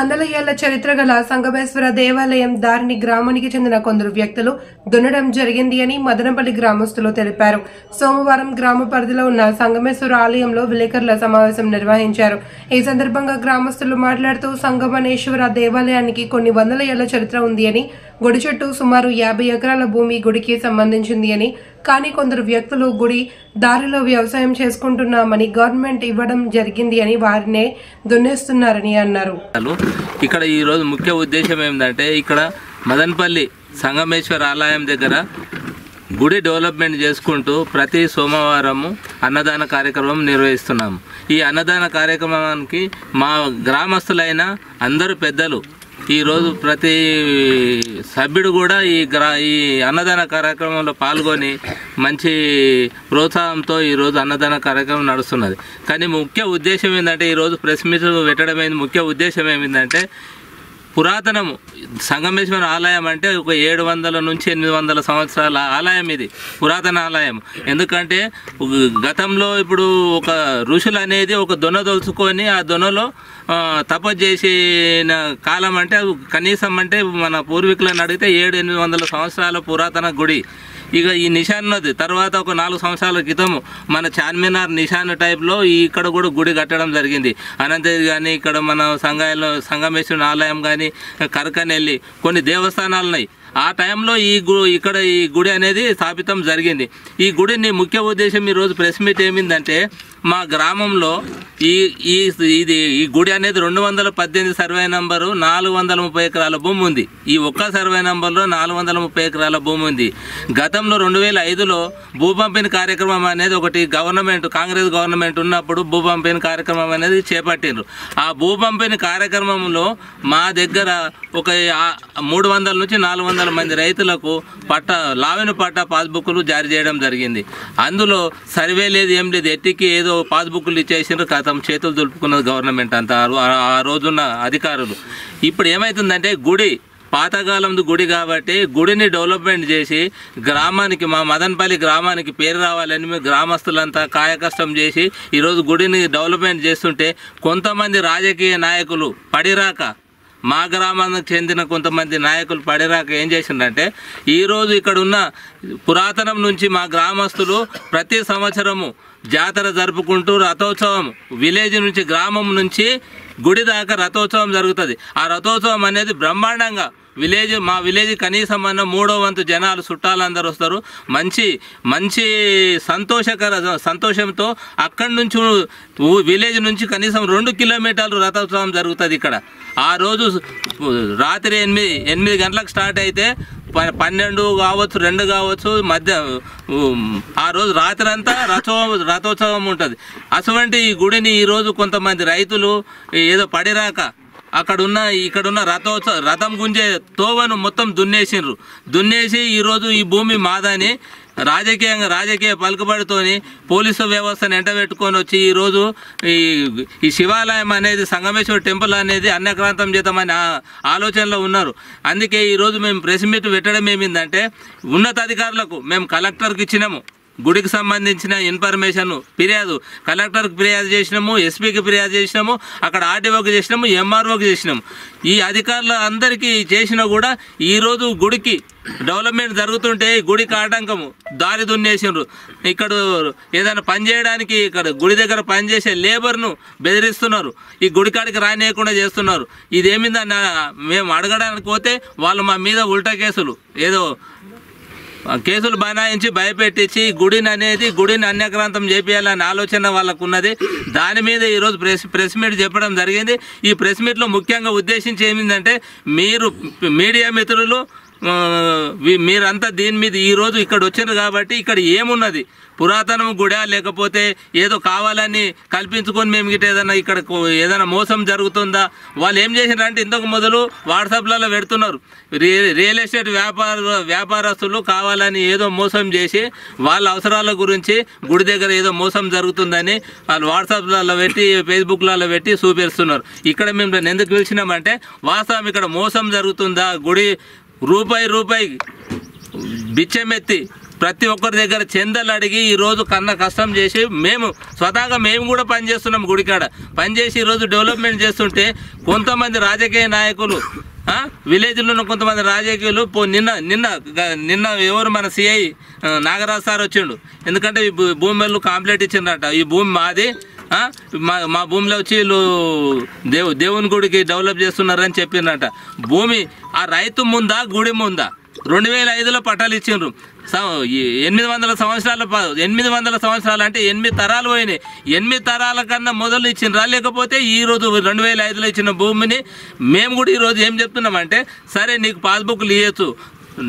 వందల ఏళ్ల చరిత్ర గల సంగమేశ్వర దేవాలయం దారిని గ్రామానికి చెందిన కొందరు వ్యక్తులు దున్నడం జరిగింది అని మదనపల్లి గ్రామస్తులు తెలిపారు. సోమవారం గ్రామ పరిధిలో ఉన్న సంగమేశ్వర ఆలయంలో విలేకరుల సమావేశం నిర్వహించారు. ఈ సందర్భంగా గ్రామస్తులు మాట్లాడుతూ సంగమేశ్వర దేవాలయానికి కొన్ని వందల ఏళ్ల చరిత్ర ఉంది అని, గుడి చుట్టూ సుమారు 50 ఎకరాల భూమి గుడికి సంబంధించింది అని, కానీ కొందరు వ్యక్తులు గుడి దారిలో వ్యవసాయం చేసుకుంటున్నామని గవర్నమెంట్ ఇవ్వడం జరిగింది అని వారినే దున్నేస్తున్నారని అన్నారు. ఇక్కడ ఈ రోజు ముఖ్య ఉద్దేశం ఏంటంటే, ఇక్కడ మదనపల్లి సంగమేశ్వర ఆలయం దగ్గర గుడి డెవలప్మెంట్ చేసుకుంటూ ప్రతి సోమవారము అన్నదాన కార్యక్రమం నిర్వహిస్తున్నాము. ఈ అన్నదాన కార్యక్రమానికి మా గ్రామస్తులైన అందరూ పెద్దలు ఈరోజు ప్రతి సభ్యుడు కూడా ఈ అన్నదాన కార్యక్రమంలో పాల్గొని మంచి ప్రోత్సాహంతో ఈరోజు అన్నదాన కార్యక్రమం నడుస్తున్నది. కానీ ముఖ్య ఉద్దేశం ఏంటంటే, ఈరోజు ప్రెస్ మీట్ పెట్టడం ముఖ్య ఉద్దేశం ఏమిటంటే, పురాతనము సంగమేశ్వర ఆలయం అంటే ఒక 700 నుంచి 800 సంవత్సరాల ఆలయం. ఇది పురాతన ఆలయం. ఎందుకంటే గతంలో ఇప్పుడు ఒక ఋషులు అనేది ఒక దొన దొలుచుకొని ఆ దొనలో తపస్సు చేసిన కాలం అంటే కనీసం అంటే మన పూర్వీకులను అడిగితే 700-800 సంవత్సరాల పురాతన గుడి. ఇక ఈ నిషాన్ ఉన్నది. తర్వాత ఒక 4 సంవత్సరాల క్రితం మన చార్మినార్ నిషాన్ టైప్లో ఇక్కడ కూడా గుడి కట్టడం జరిగింది. అనంతగిరి కానీ ఇక్కడ మన సంగమేశ్వర ఆలయం కానీ కరకనెల్లి కొన్ని దేవస్థానాలు ఉన్నాయి. ఆ టైంలో ఇక్కడ ఈ గుడి అనేది స్థాపితం జరిగింది. ఈ గుడిని ముఖ్య ఉద్దేశం ఈరోజు ప్రెస్ మీట్ ఏమిందంటే, మా గ్రామంలో ఈ గుడి అనేది 218 సర్వే నంబరు 430 ఎకరాల భూమి ఉంది. ఈ ఒక్క సర్వే నంబర్లో 430 ఎకరాల భూమి ఉంది. గతంలో 2005లో భూ పంపిణీ కార్యక్రమం అనేది ఒకటి కాంగ్రెస్ గవర్నమెంట్ ఉన్నప్పుడు భూ పంపిణీ కార్యక్రమం అనేది చేపట్టిండ్రు. ఆ భూ పంపిణీ కార్యక్రమంలో మా దగ్గర ఒక 300 నుంచి 400 మంది రైతులకు లావిన పట్టా పాస్బుక్లు జారీ చేయడం జరిగింది. అందులో సర్వే లేదు, ఏం లేదు, ఎట్టికి ఏదో పాస్బుక్లు ఇచ్చేసినారు. కథం చేతులు దులుపుకున్నది గవర్నమెంట్ అంతా ఆ రోజున్న అధికారులు. ఇప్పుడు ఏమవుతుందంటే, గుడి పాతకాలం గుడి కాబట్టి గుడిని డెవలప్మెంట్ చేసి గ్రామానికి, మా మదనపల్లి గ్రామానికి పేరు రావాలని మేము గ్రామస్తులంతా కాయకష్టం చేసి ఈరోజు గుడిని డెవలప్మెంట్ చేస్తుంటే, కొంతమంది రాజకీయ నాయకులు పడిరాక, మా గ్రామానికి చెందిన కొంతమంది నాయకులు పడిరాక ఏం చేసిందంటే, ఈరోజు ఇక్కడ ఉన్న పురాతనం నుంచి మా గ్రామస్తులు ప్రతి సంవత్సరము జాతర జరుపుకుంటూ రథోత్సవం, విలేజ్ నుంచి గ్రామం నుంచి గుడి దాకా రథోత్సవం జరుగుతుంది. ఆ రథోత్సవం అనేది బ్రహ్మాండంగా మా విలేజ్ కనీసం అన్న 3వ వంతు జనాలు చుట్టాలందరూ వస్తారు. మంచి సంతోషంతో అక్కడి నుంచి విలేజ్ నుంచి కనీసం 2 కిలోమీటర్లు రథోత్సవం జరుగుతుంది ఇక్కడ. ఆ రోజు రాత్రి 8 గంటలకు స్టార్ట్ అయితే 12 కావచ్చు, 2 కావచ్చు, ఆ రోజు రాత్రి అంతా రథోత్సవం ఉంటుంది. అటువంటి ఈ గుడిని ఈరోజు కొంతమంది రైతులు ఏదో పడిరాక ఇక్కడున్న రథం గుంజే తోవను మొత్తం దున్నేసి ఈరోజు ఈ భూమి మాదని రాజకీయ పలుకుబడితోని పోలీసు వ్యవస్థను ఎంటబెట్టుకొని వచ్చి ఈరోజు ఈ శివాలయం అనేది సంగమేశ్వర టెంపుల్ అనేది అన్యక్రాంతం చేద్దామని ఆలోచనలో ఉన్నారు. అందుకే ఈరోజు మేము ప్రెస్ మీట్ పెట్టడం ఏమిందంటే, ఉన్నతాధికారులకు మేము కలెక్టర్కి ఇచ్చినాము, గుడికి సంబంధించిన ఇన్ఫర్మేషన్ ఫిర్యాదు కలెక్టర్కి ఫిర్యాదు చేసినాము, ఎస్పీకి ఫిర్యాదు చేసినాము, అక్కడ ఆర్డీఓకి చేసినాము, ఎంఆర్ఓకి చేసినాము. ఈ అధికారులు అందరికీ చేసినా కూడా ఈరోజు గుడికి డెవలప్మెంట్ జరుగుతుంటే గుడికి ఆటంకము, దారి దున్నేసిండ్రు. ఇక్కడ ఏదైనా పని చేయడానికి ఇక్కడ గుడి దగ్గర పనిచేసే లేబర్ను బెదిరిస్తున్నారు, ఈ గుడికాడికి రానియకుండా చేస్తున్నారు. ఇదేమిందని మేము అడగడానికి పోతే వాళ్ళు మా మీద ఉల్టా కేసులు బనాయించి భయపెట్టించి గుడిని అన్యక్రాంతం చేపియాలనే ఆలోచన వాళ్ళకు ఉన్నది. దాని మీద ఈరోజు ప్రెస్ మీట్ చెప్పడం జరిగింది. ఈ ప్రెస్ మీట్లో ముఖ్యంగా ఉద్దేశించి ఏమిందంటే, మీరు మీడియా మిత్రులు మీరంతా దీని మీద ఈరోజు ఇక్కడ వచ్చారు కాబట్టి, ఇక్కడ ఏమున్నది, పురాతనం గుడా లేకపోతే ఏదో కావాలని కల్పించుకొని మేము గిట్ట ఇక్కడ ఏదైనా మోసం జరుగుతుందా? వాళ్ళు ఏం చేసినారంటే, ఇంతకు మొదలు వాట్సాప్లలో పెడుతున్నారు, రియల్ ఎస్టేట్ వ్యాపారస్తులు కావాలని ఏదో మోసం చేసి వాళ్ళ అవసరాల గురించి గుడి దగ్గర ఏదో మోసం జరుగుతుందని వాళ్ళు వాట్సాప్లలో పెట్టి ఫేస్బుక్లలో పెట్టి చూపిస్తున్నారు. ఇక్కడ మేము ఎందుకు పిలిచినామంటే, వాస్తవం ఇక్కడ మోసం జరుగుతుందా? గుడి రూపాయి బిచ్చమెత్తి ప్రతి ఒక్కరి దగ్గర చందలు అడిగి ఈరోజు కన్నా కష్టం చేసి మేము స్వతహాగా మేము కూడా పనిచేస్తున్నాం గుడికాడ పనిచేసి ఈరోజు డెవలప్మెంట్ చేస్తుంటే కొంతమంది రాజకీయ నాయకులు విలేజ్లో ఉన్న కొంతమంది రాజకీయులు నిన్న ఎవరు మన సిఐ నాగరాజ్ సార్ వచ్చిండు. ఎందుకంటే ఈ భూమి కాంప్లైంట్ ఇచ్చిండట, ఈ భూమి మాది, మా భూమిలో వచ్చి వీళ్ళు దేవుని గుడికి డెవలప్ చేస్తున్నారని చెప్పిండట. భూమి ఆ రైతు ముందా గుడి ముందా? 2005లో పట్టాలు ఇచ్చిండ్రు. 800 సంవత్సరాలు అంటే 8 తరాలు పోయినాయి. 8 తరాల కన్నా మొదలు ఇచ్చిండ్రా? లేకపోతే ఈరోజు 2005లో ఇచ్చిన భూమిని మేము కూడా ఈరోజు ఏం చెప్తున్నామంటే, సరే నీకు పాస్బుక్లు ఇవ్వచ్చు,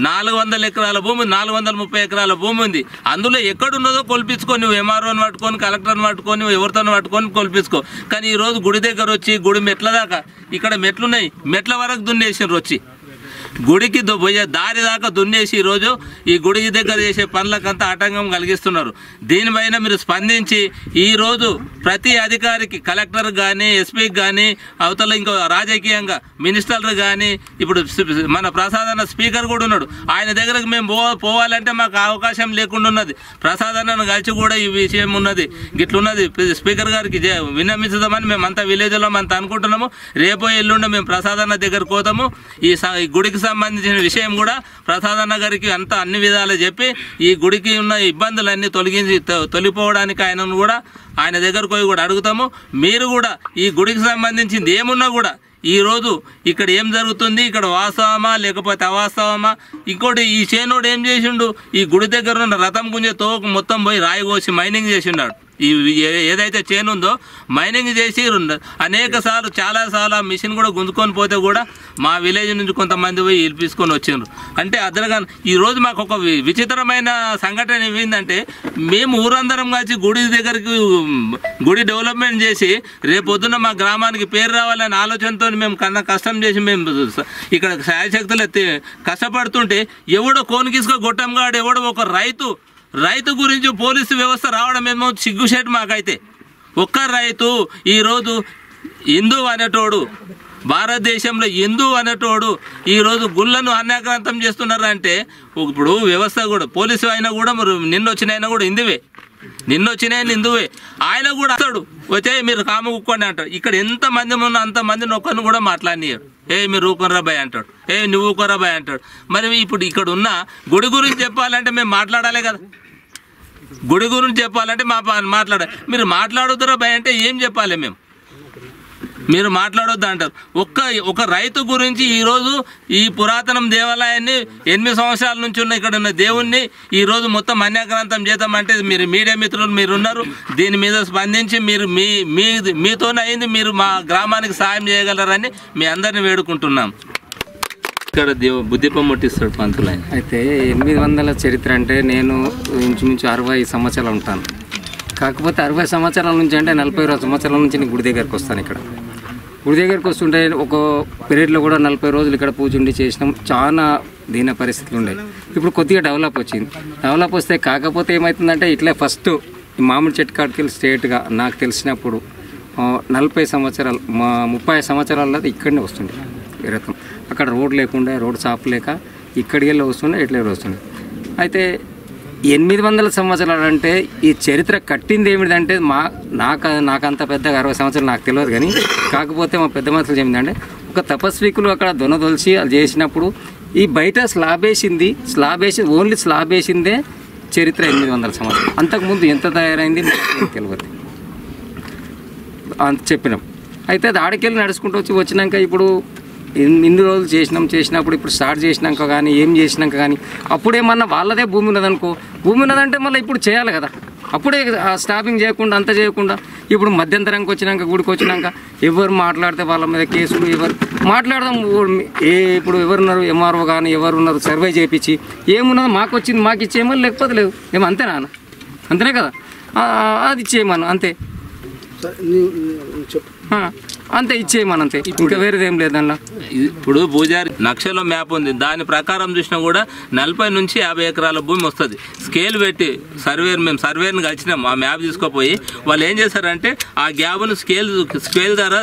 400 ఎకరాల భూమి, 430 ఎకరాల భూమి ఉంది, అందులో ఎక్కడున్నదో కొలిపించుకో, నువ్వు ఎంఆర్ఓని పట్టుకొని కలెక్టర్ని పట్టుకొని ఎవరితో పట్టుకొని కొలిపించుకో. కానీ ఈరోజు గుడి దగ్గర వచ్చి గుడి మెట్ల దాకా, ఇక్కడ మెట్లున్నాయి, మెట్ల వరకు దున్నేసిండ్రు, వచ్చి గుడికి పోయే దారి దాకా దున్నేసి ఈరోజు ఈ గుడి దగ్గర చేసే పనులకంతా ఆటంకం కలిగిస్తున్నారు. దీనిపైన మీరు స్పందించి ఈరోజు ప్రతి అధికారికి, కలెక్టర్ కానీ, ఎస్పీకి కానీ, అవతల ఇంకో రాజకీయంగా మినిస్టర్లు కానీ, ఇప్పుడు మన ప్రసాదన్న స్పీకర్ కూడా ఉన్నాడు, ఆయన దగ్గరకు మేము పోవాలంటే మాకు అవకాశం లేకుండా ఉన్నది. ప్రసాదన్నను కలిసి కూడా ఈ విషయం ఉన్నది, గిట్లున్నది, స్పీకర్ గారికి విన్నమించుదామని మేమంతా విలేజ్లో అంతా అనుకుంటున్నాము. రేపో ఎల్లుండి మేము ప్రసాదన్న దగ్గరకు పోతాము. ఈ గుడికి సంబంధించిన విషయం కూడా ప్రసాదన్న గారికి అంతా అన్ని విధాలు చెప్పి ఈ గుడికి ఉన్న ఇబ్బందులన్నీ తొలగిపోవడానికి ఆయన దగ్గరకు పోయి కూడా అడుగుతాము. మీరు కూడా ఈ గుడికి సంబంధించింది ఏమున్నా కూడా ఈరోజు ఇక్కడ ఏం జరుగుతుంది, ఇక్కడ వాస్తవమా లేకపోతే అవాస్తవమా? ఇంకోటి, ఈ చేనోడు ఏం చేసిండు, ఈ గుడి దగ్గర ఉన్న రథం గుంజే తోకు మొత్తం పోయి రాయి కోసి మైనింగ్ చేసిండాడు. ఈ ఏదైతే చేను ఉందో మైనింగ్ చేసి అనేక సార్లు చాలాసార్లు ఆ మిషన్ కూడా గుంజుకొని పోతే కూడా మా విలేజ్ నుంచి కొంతమంది పోయి ఇలిపించుకొని వచ్చిండ్రు. అంటే అదనగా ఈరోజు మాకు ఒక విచిత్రమైన సంఘటన ఏమైందంటే, మేము ఊరందరం కలిసి గుడి దగ్గరికి గుడి డెవలప్మెంట్ చేసి రేపొద్దున మా గ్రామానికి పేరు రావాలనే ఆలోచనతో మేము కన్నా కష్టం చేసి మేము ఇక్కడ శాయశక్తులు కష్టపడుతుంటే ఎవడో కోనికిసుక గొట్టంగాడు, ఎవడో ఒక రైతు గురించి పోలీసు వ్యవస్థ రావడం ఏమో సిగ్గుచేటు మాకైతే. ఒక్క రైతు ఈరోజు హిందూ అనేటోడు, భారతదేశంలో హిందూ అనేటోడు ఈరోజు గుళ్ళను అన్యాక్రాంతం చేస్తున్నారంటే, ఇప్పుడు వ్యవస్థ కూడా పోలీసు అయినా కూడా నిన్నొచ్చినైనా కూడా హిందువే, ఆయన కూడా వస్తాడు, వచ్చే మీరు కాము కుక్కోండి అంటాడు. ఇక్కడ ఎంతమంది ఉన్నా అంతమందిని ఒక్కరిని కూడా మాట్లాడినాడు. మీరు ఊకొనరా బాయ్ అంటాడు, నువ్వు ఊకొనరా బాయ్ అంటాడు. మరి ఇప్పుడు ఇక్కడ ఉన్న గుడి గురించి చెప్పాలంటే మేము మాట్లాడాలి కదా, గుడి గురించి చెప్పాలంటే మాట్లాడాలి. మీరు మాట్లాడొద్దురా బాయ్ అంటే ఏం చెప్పాలి మేము? మీరు మాట్లాడొద్దు అంటారు. ఒక రైతు గురించి ఈరోజు ఈ పురాతనం దేవాలయాన్ని 8 సంవత్సరాల నుంచి ఉన్న ఇక్కడ ఉన్న దేవుణ్ణి ఈరోజు మొత్తం అన్యాక్రాంతం చేద్దామంటే మీరు మీడియా మిత్రులు మీరున్నారు, దీని మీద స్పందించి మీరు మీతోనే అయింది, మీరు మా గ్రామానికి సాయం చేయగలరని మీ అందరిని వేడుకుంటున్నాం. ఇక్కడ బుద్ధిపం ముట్టిస్తాడు పంతులు. అయితే 800 చరిత్ర అంటే నేను ఇంచుమించు 60 సంవత్సరాలు ఉంటాను. కాకపోతే 60 సంవత్సరాల నుంచి అంటే 40 సంవత్సరాల నుంచి నేను గుడి దగ్గరికి వస్తాను. ఇక్కడ గుడి దగ్గరికి వస్తుంటే ఒక పీరియడ్లో కూడా 40 రోజులు ఇక్కడ పూజ ఉండి చేసినాం. చాలా దీన పరిస్థితులు ఉండేవి. ఇప్పుడు కొద్దిగా డెవలప్ వచ్చింది. డెవలప్ వస్తే కాకపోతే ఏమవుతుందంటే, ఇట్లా ఫస్ట్ మామిడి చెట్టు కాడికి వెళ్ళి స్ట్రేట్గా నాకు తెలిసినప్పుడు 40 సంవత్సరాలు 30 సంవత్సరాల ఇక్కడనే వస్తుండే రథం. అక్కడ రోడ్ లేకుండా, రోడ్ సాఫ్ లేక ఇక్కడికి వెళ్ళి వస్తుండే, ఇట్లా వస్తుండే. అయితే 800 సంవత్సరాలు అంటే ఈ చరిత్ర కట్టింది ఏమిటంటే, నాకంత పెద్దగా 60 సంవత్సరాలు నాకు తెలియదు. కానీ కాకపోతే మా పెద్ద మనుషులు చెప్పిందంటే, ఒక తపస్వికులు అక్కడ దొనదొలిచి అది చేసినప్పుడు ఈ బయట స్లాబ్ వేసి ఓన్లీ స్లాబ్ వేసిందే చరిత్ర 800 సంవత్సరాలు. అంతకుముందు ఎంత తయారైంది నాకు తెలియదు అంత చెప్పినాం. అయితే అది ఆడికెళ్ళి నడుచుకుంటూ వచ్చినాక ఇప్పుడు ఇన్ని రోజులు చేసినప్పుడు ఇప్పుడు స్టార్ట్ చేసినాక కానీ ఏం చేసినాక కానీ అప్పుడేమన్నా వాళ్ళదే భూమి ఉన్నదనుకో, భూమి ఉన్నదంటే మళ్ళీ ఇప్పుడు చేయాలి కదా. అప్పుడే స్టాపింగ్ చేయకుండా అంత చేయకుండా ఇప్పుడు మధ్యంతరంకి వచ్చినాక గుడికి వచ్చినాక ఎవరు మాట్లాడితే వాళ్ళ మీద కేసులు, ఎవరు మాట్లాడదాం. ఇప్పుడు ఎవరున్నారు ఎంఆర్ఓ కానీ ఎవరున్నారు సర్వే చేయించి ఏమున్నదో మాకు వచ్చింది మాకు ఇచ్చేయమని, లేకపోతే లేదు ఏమో అంతేనా, అంతేనే కదా, అది ఇచ్చేయమను అంతే. అంతే ఇచ్చేయమనంతే, ఇంకా వేరేది ఏం లేదన్నా. ఇప్పుడు పూజారి నక్షలో మ్యాప్ ఉంది, దాని ప్రకారం చూసినా కూడా 40 నుంచి 50 ఎకరాల భూమి వస్తుంది. స్కేల్ పెట్టి మేము సర్వేర్ని కలిసినాం, ఆ మ్యాప్ తీసుకోపోయి వాళ్ళు ఏం చేశారంటే ఆ గ్యాప్ను స్కేల్ ద్వారా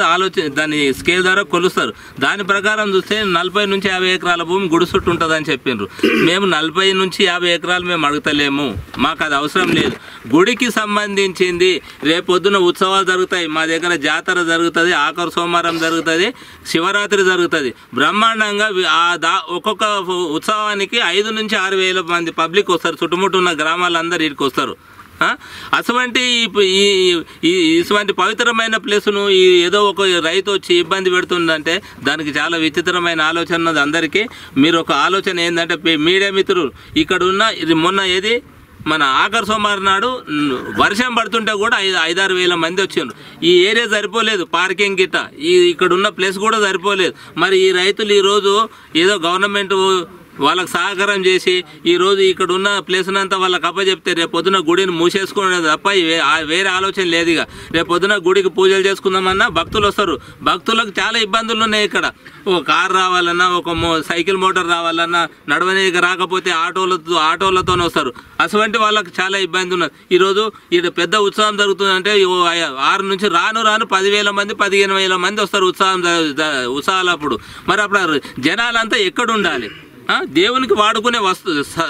దాన్ని స్కేల్ ద్వారా కొలుస్తారు. దాని ప్రకారం చూస్తే 40 నుంచి 50 ఎకరాల భూమి గుడి చుట్టూ ఉంటుందని చెప్పిండ్రు. మేము 40 నుంచి 50 ఎకరాలు మేము అడుగుతలేము, మాకు అది అవసరం లేదు. గుడికి సంబంధించింది రేపొద్దున ఉత్సవాలు జరుగుతాయి, మా దగ్గర జాతర జరుగుతుంది, ఆఖరు సోమవారం జరుగుతుంది, శివరాత్రి జరుగుతుంది బ్రహ్మాండంగా. ఒక్కొక్క ఉత్సవానికి 5 నుంచి 6 వేల మంది పబ్లిక్ వస్తారు, చుట్టుముట్టు ఉన్న గ్రామాలందరూ ఇక్కడికి వస్తారు. ఇటువంటి పవిత్రమైన ప్లేసును ఏదో ఒక రైతు వచ్చి ఇబ్బంది పెడుతుందంటే దానికి చాలా విచిత్రమైన ఆలోచన ఉన్నది అందరికీ. మీరు ఒక ఆలోచన ఏంటంటే మీడియా మిత్రులు ఇక్కడ ఉన్న మొన్న ఏది మన ఆఖరు సోమవారం నాడు వర్షం పడుతుంటే కూడా 5-6 వేల మంది వచ్చిండ్రు. ఈ ఏరియా సరిపోలేదు, పార్కింగ్ గిట్ట ఇక్కడ ఉన్న ప్లేస్ కూడా సరిపోలేదు. మరి ఈ రైతులు ఈరోజు ఏదో గవర్నమెంట్ వాళ్ళకి సహకారం చేసి ఈరోజు ఇక్కడ ఉన్న ప్లేస్నంతా వాళ్ళకి అప్పచెప్తే రేపొద్దున గుడిని మూసేసుకునేది తప్ప వేరే ఆలోచన లేదు. ఇక రేపొద్దున గుడికి పూజలు చేసుకుందామన్నా భక్తులు వస్తారు, భక్తులకు చాలా ఇబ్బందులు ఉన్నాయి. ఇక్కడ ఒక కార్ రావాలన్నా, ఒక సైకిల్ మోటార్ రావాలన్నా, నడవనీకి రాకపోతే ఆటోలతో వస్తారు. అటువంటి వాళ్ళకి చాలా ఇబ్బంది ఉన్నది. ఈరోజు ఇక్కడ పెద్ద ఉత్సవం జరుగుతుందంటే 6 నుంచి రాను 10,000 మంది 15,000 మంది వస్తారు ఉత్సవాలప్పుడు. మరి అప్పుడు జనాలంతా ఎక్కడ ఉండాలి? దేవునికి వాడుకునే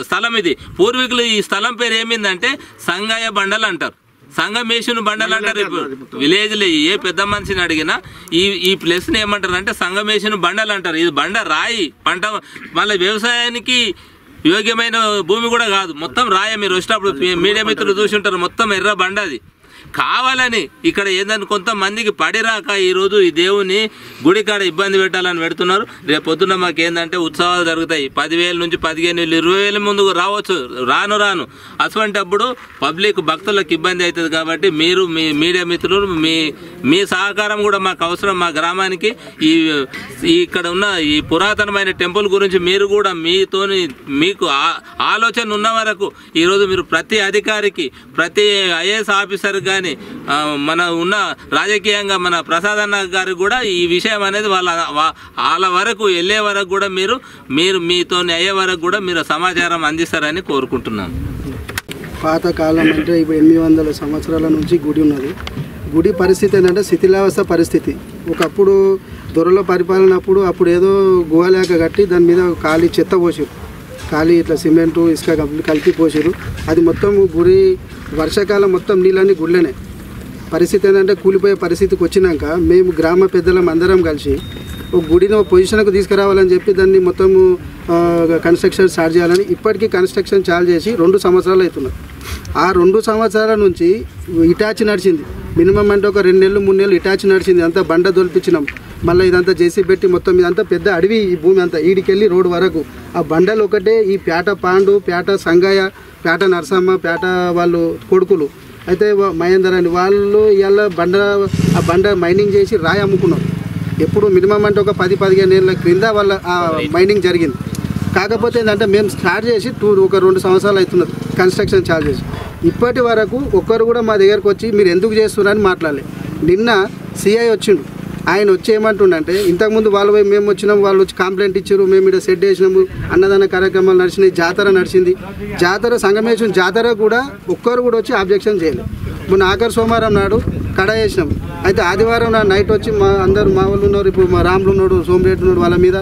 స్థలం ఇది. పూర్వీకులు ఈ స్థలం పేరు ఏమిందంటే సంగయ్య బండలు అంటారు, సంగమేశ్వరుని బండలు అంటారు. ఇప్పుడు విలేజ్లో ఏ పెద్ద మనిషిని అడిగినా ఈ ప్లేస్ని ఏమంటారు అంటే సంగమేశ్వరుని బండలు అంటారు. ఇది బండ రాయి పంట, మళ్ళీ వ్యవసాయానికి యోగ్యమైన భూమి కూడా కాదు, మొత్తం రాయ. మీరు వచ్చినప్పుడు మీడియా మిత్రులు చూసి ఉంటారు, మొత్తం ఎర్ర బండ అది. కావాలని ఇక్కడ ఏందని కొంతమందికి పడిరాక ఈరోజు ఈ దేవుని గుడి కాడ ఇబ్బంది పెట్టాలని పెడుతున్నారు. రేపొద్దున మాకు ఏంటంటే ఉత్సవాలు జరుగుతాయి, 10,000 నుంచి 15,000 20,000 ముందుకు రావచ్చు రాను. అటువంటిప్పుడు పబ్లిక్ భక్తులకు ఇబ్బంది అవుతుంది. కాబట్టి మీరు మీ మీడియా మిత్రులు మీ సహకారం కూడా మాకు అవసరం. మా గ్రామానికి ఇక్కడ ఉన్న ఈ పురాతనమైన టెంపుల్ గురించి మీరు కూడా మీకు ఆలోచన ఉన్న వరకు ఈరోజు మీరు ప్రతి అధికారికి, ప్రతి ఐఏఎస్ ఆఫీసర్ కానీ మన ఉన్న రాజకీయంగా మన ప్రసాద్ అన్న గారికి కూడా ఈ విషయం అనేది వాళ్ళ వరకు వెళ్ళే వరకు కూడా మీరు మీతో అయ్యే వరకు కూడా మీరు సమాచారం అందిస్తారని కోరుకుంటున్నాను. పాతకాలం అంటే ఇప్పుడు 800 సంవత్సరాల నుంచి గుడి ఉన్నది. గుడి పరిస్థితి ఏంటంటే శిథిలావస్థ పరిస్థితి. ఒకప్పుడు దొరల పరిపాలన అప్పుడు ఏదో గుహలేక కట్టి దాని మీద ఖాళీ చెత్త పోసారు, ఖాళీ ఇట్లా సిమెంటు ఇసుక కలిపి పోసారు. అది మొత్తం గుడి వర్షాకాలం మొత్తం నీళ్ళన్నీ గుళ్ళనే. పరిస్థితి ఏంటంటే కూలిపోయే పరిస్థితికి వచ్చినాక మేము గ్రామ పెద్దలం అందరం కలిసి ఒక గుడిని ఒక పొజిషన్కు తీసుకురావాలని చెప్పి దాన్ని మొత్తము కన్స్ట్రక్షన్ స్టార్ట్ చేయాలని ఇప్పటికీ కన్స్ట్రక్షన్ చాలు చేసి 2 సంవత్సరాలు అవుతున్నాయి. ఆ 2 సంవత్సరాల నుంచి ఇటాచి నడిచింది. మినిమం అంటే ఒక 2 నెలలు 3 నెలలు ఇటాచి నడిచింది. అంతా బండ దొలిపించినాం, మళ్ళీ ఇదంతా జేసీ పెట్టి మొత్తం ఇదంతా పెద్ద అడవి ఈ భూమి అంతా ఈడికెళ్ళి రోడ్డు వరకు. ఆ బండలు ఒకటే ఈ పేట పాండు, పేట సంగయ్య, పేట నరసమ్మ, పేట వాళ్ళు కొడుకులు అయితే మహేందర్ అని వాళ్ళు ఇవాళ ఆ బండ మైనింగ్ చేసి రాయి అమ్ముకున్నారు. ఎప్పుడు మినిమం అంటే ఒక 10-15 ఏళ్ళ క్రింద వాళ్ళ ఆ మైనింగ్ జరిగింది. కాకపోతే ఏంటంటే మేము స్టార్ట్ చేసి ఒక 2 సంవత్సరాలు అవుతున్నది కన్స్ట్రక్షన్ చార్జ్ చేసి. ఇప్పటి వరకు ఒక్కరు కూడా మా దగ్గరకు వచ్చి మీరు ఎందుకు చేస్తున్నారని మాట్లాడలేదు. నిన్న సిఐ వచ్చిండు, ఆయన వచ్చి ఏమంటుండంటే ఇంతకుముందు వాళ్ళు మేము వచ్చినాం, వాళ్ళు వచ్చి కంప్లైంట్ ఇచ్చారు, మేము ఇక్కడ సెట్ చేసినాము, అన్నదాన కార్యక్రమాలు నడిచినాయి, జాతర నడిచింది. సంగమేశ్వరం జాతర కూడా ఒక్కరు కూడా వచ్చి ఆబ్జెక్షన్ చేయలేదు. మొన్న ఆఖరు సోమవారం నాడు కడ చేసినాం. అయితే ఆదివారం నాడు నైట్ వచ్చి మా వాళ్ళు ఉన్నారు, ఇప్పుడు మా రాములు ఉన్నాడు, సోమరెడ్డి ఉన్నాడు, వాళ్ళ మీద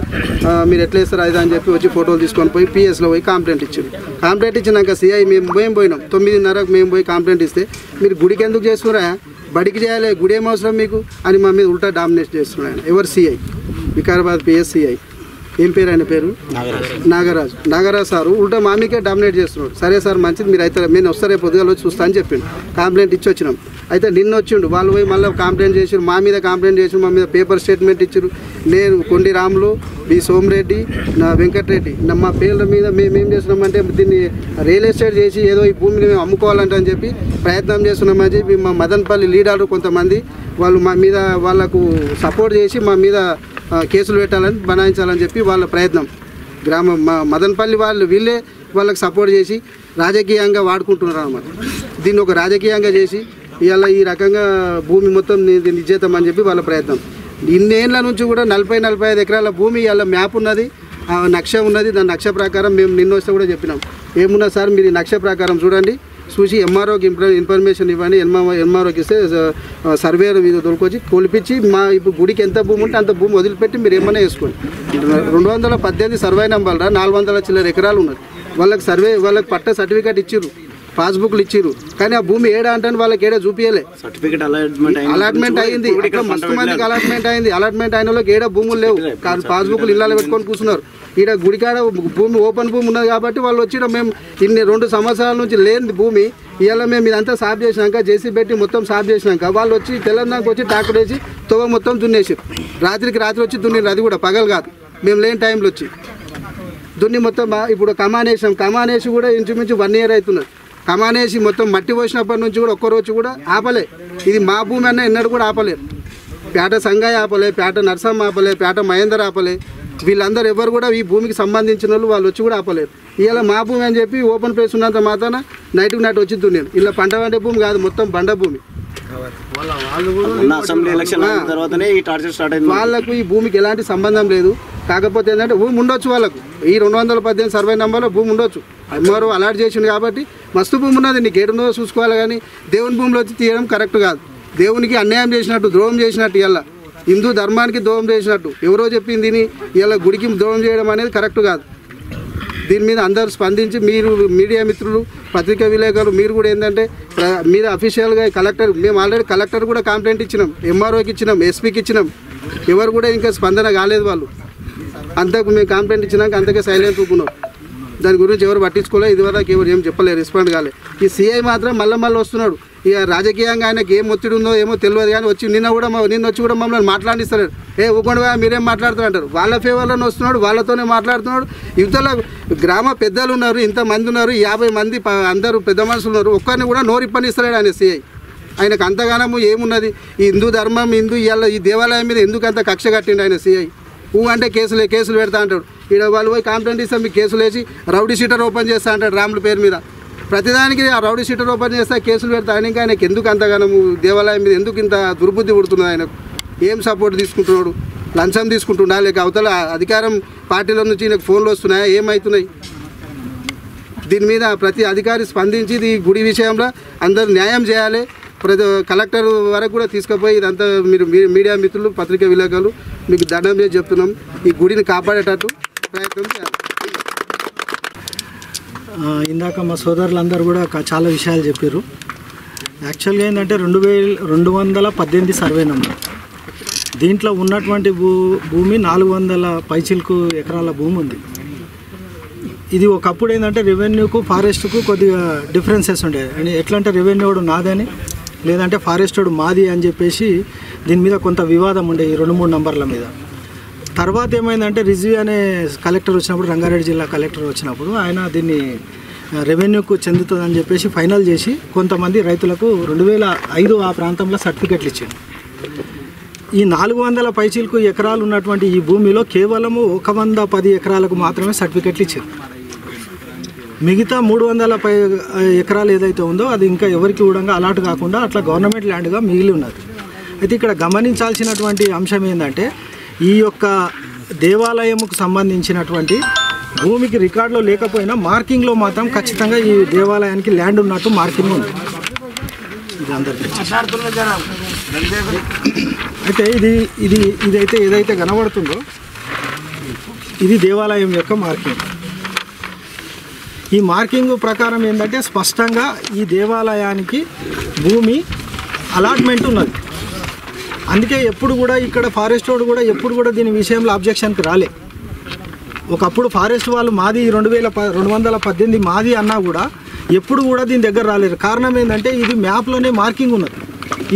మీరు ఎట్లా వేస్తారు అది అని చెప్పి వచ్చి ఫోటోలు తీసుకొని పోయి పిఎస్లో పోయి కంప్లైంట్ ఇచ్చారు. కంప్లైంట్ ఇచ్చినాక సిఐ మేము పోయినాం 9:30కు మేము పోయి కంప్లైంట్ ఇస్తే మీరు గుడికి ఎందుకు చేస్తున్నారా, బడికి చేయాలి, గుడి ఏం అవసరం మీకు అని మా మీద ఉల్టా డామినేట్ చేస్తున్నాడు. ఎవరు సిఐ, వికారాబాద్ పిఎస్సిఐ, ఏం పేరు ఆయన పేరు నాగరాజ్ సారు ఉల్టా మా మీకే డామినేట్ చేస్తున్నాడు. సరే సార్ మంచిది, మీరు అయితే నేను వస్తారే పొద్దుగాల వచ్చి చూస్తా అని చెప్పిండు. కంప్లైంట్ ఇచ్చి వచ్చినాం. అయితే నిన్న వచ్చిండు, వాళ్ళు పోయి మళ్ళీ కంప్లైంట్ చేసారు, మా మీద కంప్లైంట్ చేసి మా మీద పేపర్ స్టేట్మెంట్ ఇచ్చారు. నేను కొండి రాములు, బి సోమరెడ్డి, నా వెంకటరెడ్డి, మా పేర్ల మీద మేమేం చేస్తున్నామంటే దీన్ని రియల్ ఎస్టేట్ చేసి ఏదో ఈ భూమిని మేము అమ్ముకోవాలంటే అని చెప్పి ప్రయత్నం చేస్తున్నామని చెప్పి మా మదనపల్లి లీడర్లు కొంతమంది వాళ్ళు మా మీద వాళ్ళకు సపోర్ట్ చేసి మా మీద కేసులు పెట్టాలని బనాయించాలని చెప్పి వాళ్ళ ప్రయత్నం. మా మదనపల్లి వీళ్ళే వాళ్ళకి సపోర్ట్ చేసి రాజకీయంగా వాడుకుంటున్నారు అన్నమాట. దీన్ని ఒక రాజకీయంగా చేసి ఇవాళ ఈ రకంగా భూమి మొత్తం దీన్ని ఇచ్చేద్దామని చెప్పి వాళ్ళ ప్రయత్నం. ఇన్నేళ్ల నుంచి కూడా 40-45 ఎకరాల భూమి ఇలా మ్యాప్ ఉన్నది, నక్ష ఉన్నది. దాని నక్ష ప్రకారం మేము నిన్న వస్తే కూడా చెప్పినాం, ఏమున్నా సార్ మీరు నక్ష ప్రకారం చూడండి, చూసి ఎంఆర్ఓకి ఇన్ఫర్మేషన్ ఇవ్వండి. ఎంఆర్ఓకి ఇస్తే సర్వేర్ మీద దొరికొచ్చి కొలిపించి మా ఇప్పుడు గుడికి ఎంత భూమి ఉంటే అంత భూమి వదిలిపెట్టి మీరు ఏమన్నా వేసుకోండి. 218 సర్వే నెంబర్ 400 చిల్లర ఎకరాలు ఉన్నది. వాళ్ళకి పట్ట సర్టిఫికేట్ ఇచ్చిర్రు, పాస్బుక్లు ఇచ్చిర్రు, కానీ ఆ భూమి ఏడా అంటే వాళ్ళకి ఏడా చూపించలే. సర్టిఫికేట్ అలాట్మెంట్ అయింది, మస్తు మందికి అలాట్మెంట్ అయింది. అలాట్మెంట్ అయిన వాళ్ళకి ఏడా భూములు లేవు, పాస్బుక్లు ఇళ్ళలో పెట్టుకొని కూర్చున్నారు. ఈడ గుడికాడ భూమి ఓపెన్ భూమి ఉన్నది కాబట్టి వాళ్ళు వచ్చి మేము 2 సంవత్సరాల నుంచి లేని భూమి ఇవాళ మేము ఇదంతా సాఫ్ చేసినాక జేసీ పెట్టి మొత్తం సాఫ్ చేసినాక వాళ్ళు వచ్చి తెలంగాణకు వచ్చి ట్రాక్టర్ వేసి తొవ్వ మొత్తం దున్నేసి రాత్రికి రాత్రి వచ్చి దున్నిరు. అది కూడా పగలు కాదు, మేము లేని టైంలో వచ్చి దున్ని మొత్తం. ఇప్పుడు కమానేసాం, కమానేసి కూడా ఇంచుమించు 1 year అవుతున్నది. కమానేసి మొత్తం మట్టి పోసినప్పటి నుంచి కూడా ఒక్కరోజు కూడా ఆపలే. ఇది మా భూమి అన్న ఎన్నడూ కూడా ఆపలేరు. పేట సంగాయ ఆపలే, పేట నర్సమ్మ ఆపలే, పేట మహేందర్ ఆపలే. వీళ్ళందరూ ఎవరు కూడా ఈ భూమికి సంబంధించిన వాళ్ళు వచ్చి కూడా ఆపలేరు. ఇవాళ మా భూమి అని చెప్పి ఓపెన్ ప్లేస్ ఉన్నంత మాత్రాన నైట్కి నైట్ వచ్చి దున్నాను. ఇలా పంట పండే భూమి కాదు, మొత్తం బండ భూమి. వాళ్ళకు ఈ భూమికి ఎలాంటి సంబంధం లేదు. కాకపోతే ఏంటంటే భూమి ఉండొచ్చు వాళ్ళకు, ఈ 218 సర్వే నెంబర్లో భూమి ఉండొచ్చు. ఎంఆర్ఓ అలాట్ చేసిండు కాబట్టి మస్తు భూమి ఉన్నది, నీకు ఏడున్నదో చూసుకోవాలి. కానీ దేవుని భూమిలో వచ్చి తీయడం కరెక్ట్ కాదు. దేవునికి అన్యాయం చేసినట్టు, ద్రోహం చేసినట్టు, ఇలా హిందూ ధర్మానికి ద్రోహం చేసినట్టు ఎవరో చెప్పింది దీన్ని ఇలా గుడికి ద్రోహం చేయడం అనేది కరెక్ట్ కాదు. దీని మీద అందరూ స్పందించి మీరు మీడియా మిత్రులు, పత్రికా విలేకరులు మీరు కూడా ఏంటంటే మీద అఫీషియల్గా కలెక్టర్, మేము ఆల్రెడీ కలెక్టర్ కూడా కంప్లైంట్ ఇచ్చినాం, ఎంఆర్ఓకి ఇచ్చినాం, ఎస్పీకి ఇచ్చినాం. ఎవరు కూడా ఇంకా స్పందన కాలేదు. వాళ్ళు అంతకు మేము కంప్లైంట్ ఇచ్చినాక అంతకే సైలెంట్ ఊపుకున్నాం. దాని గురించి ఎవరు పట్టించుకోలేదు, ఇదివరకు ఎవరు ఏం చెప్పలేదు, రెస్పాండ్ కాలేదు. ఈ సిఐ మాత్రం మళ్ళీ వస్తున్నాడు. ఇక రాజకీయంగా ఆయనకి ఏం ఒత్తిడి ఉందో ఏమో తెలియదు, కానీ వచ్చి నిన్న వచ్చి కూడా మమ్మల్ని మాట్లాడిస్తాడు. ఊకుండా మీరేం మాట్లాడుతున్నారు అంటారు. వాళ్ళ ఫేవర్లోనే వస్తున్నాడు, వాళ్ళతోనే మాట్లాడుతున్నాడు. యువతల గ్రామ పెద్దలు ఉన్నారు, ఇంతమంది ఉన్నారు, 50 మంది అందరూ పెద్ద మనుషులు ఉన్నారు, ఒక్కరిని కూడా నోరిప్పనిస్తలేడు ఆయన సిఐ. ఆయనకు అంతగానము ఏమున్నది, ఈ హిందూ ధర్మం ఇవాళ ఈ దేవాలయం మీద ఎందుకు అంత కక్ష కట్టిండు ఆయన సిఐ. అంటే కేసులు పెడతా అంటాడు. ఇక్కడ వాళ్ళు పోయి కంప్లైంట్ ఇస్తాం, మీకు కేసులు వేసి రౌడీ షీటర్ ఓపెన్ చేస్తా అంటాడు రాముల పేరు మీద. ప్రతిదానికి ఆ రౌడీ షీటర్ ఓపెన్ చేస్తా, కేసులు పెడతా. ఇంకా ఆయనకి ఎందుకు అంతగానము దేవాలయం మీద ఎందుకు ఇంత దుర్బుద్ధి పుడుతున్నది ఆయనకు? ఏం సపోర్ట్ తీసుకుంటున్నాడు? లంచం తీసుకుంటున్నా, లేక అవతల అధికారం పార్టీల నుంచి ఈయనకు ఫోన్లు వస్తున్నాయా, ఏమవుతున్నాయి? దీని మీద ప్రతి అధికారి స్పందించి ఈ గుడి విషయంలో అందరూ న్యాయం చేయాలి. కలెక్టర్ వరకు కూడా తీసుకుపోయి ఇదంతా మీరు మీడియా మిత్రులు, పత్రికా విలేకరులు మీకు దండం చేసి చెప్తున్నాం, ఈ గుడిని కాపాడేటట్టు ప్రయత్నం చేయాలి. ఇందాక మా సోదరులందరూ కూడా చాలా విషయాలు చెప్పారు. యాక్చువల్గా ఏంటంటే 218 సర్వే నెంబర్, దీంట్లో ఉన్నటువంటి భూమి 400 పైచిలకు ఎకరాల భూమి ఉంది. ఇది ఒకప్పుడు ఏంటంటే రెవెన్యూకు ఫారెస్ట్కు కొద్దిగా డిఫరెన్సెస్ ఉండేది. అని ఎట్లా అంటే రెవెన్యూ వాడు నాదని, లేదంటే ఫారెస్ట్ వాడు మాది అని చెప్పేసి దీని మీద కొంత వివాదం ఉండే ఈ 2-3 నంబర్ల మీద. తర్వాత ఏమైందంటే రిజ్వీ అనే కలెక్టర్ వచ్చినప్పుడు, రంగారెడ్డి జిల్లా కలెక్టర్ వచ్చినప్పుడు ఆయన దీన్ని రెవెన్యూకు చెందుతుందని చెప్పేసి ఫైనల్ చేసి కొంతమంది రైతులకు 2005 ఆ ప్రాంతంలో సర్టిఫికెట్లు ఇచ్చారు. ఈ 400 పైచీలకు ఎకరాలు ఉన్నటువంటి ఈ భూమిలో కేవలము 110 ఎకరాలకు మాత్రమే సర్టిఫికెట్లు ఇచ్చారు. మిగతా 300 ఎకరాలు ఏదైతే ఉందో అది ఇంకా ఎవరికి కూడా అలాట్ కాకుండా అట్లా గవర్నమెంట్ ల్యాండ్గా మిగిలి ఉన్నది. అయితే ఇక్కడ గమనించాల్సినటువంటి అంశం ఏంటంటే ఈ యొక్క దేవాలయముకు సంబంధించినటువంటి భూమికి రికార్డులో లేకపోయినా మార్కింగ్లో మాత్రం ఖచ్చితంగా ఈ దేవాలయానికి ల్యాండ్ ఉన్నట్టు మార్కింగ్ ఉంది. ఇది అందరికీ అయితే ఇదైతే ఏదైతే కనబడుతుందో ఇది దేవాలయం యొక్క మార్కింగ్. ఈ మార్కింగ్ ప్రకారం ఏంటంటే స్పష్టంగా ఈ దేవాలయానికి భూమి అలాట్మెంట్ ఉన్నది. అందుకే ఎప్పుడు కూడా ఇక్కడ ఫారెస్ట్ వాడు కూడా ఎప్పుడు కూడా దీని విషయంలో అబ్జెక్షన్కి రాలే. ఒకప్పుడు ఫారెస్ట్ వాళ్ళు మాది 218 మాది అన్నా కూడా ఎప్పుడు కూడా దీని దగ్గర రాలేరు. కారణం ఏంటంటే ఇది మ్యాప్లోనే మార్కింగ్ ఉన్నది.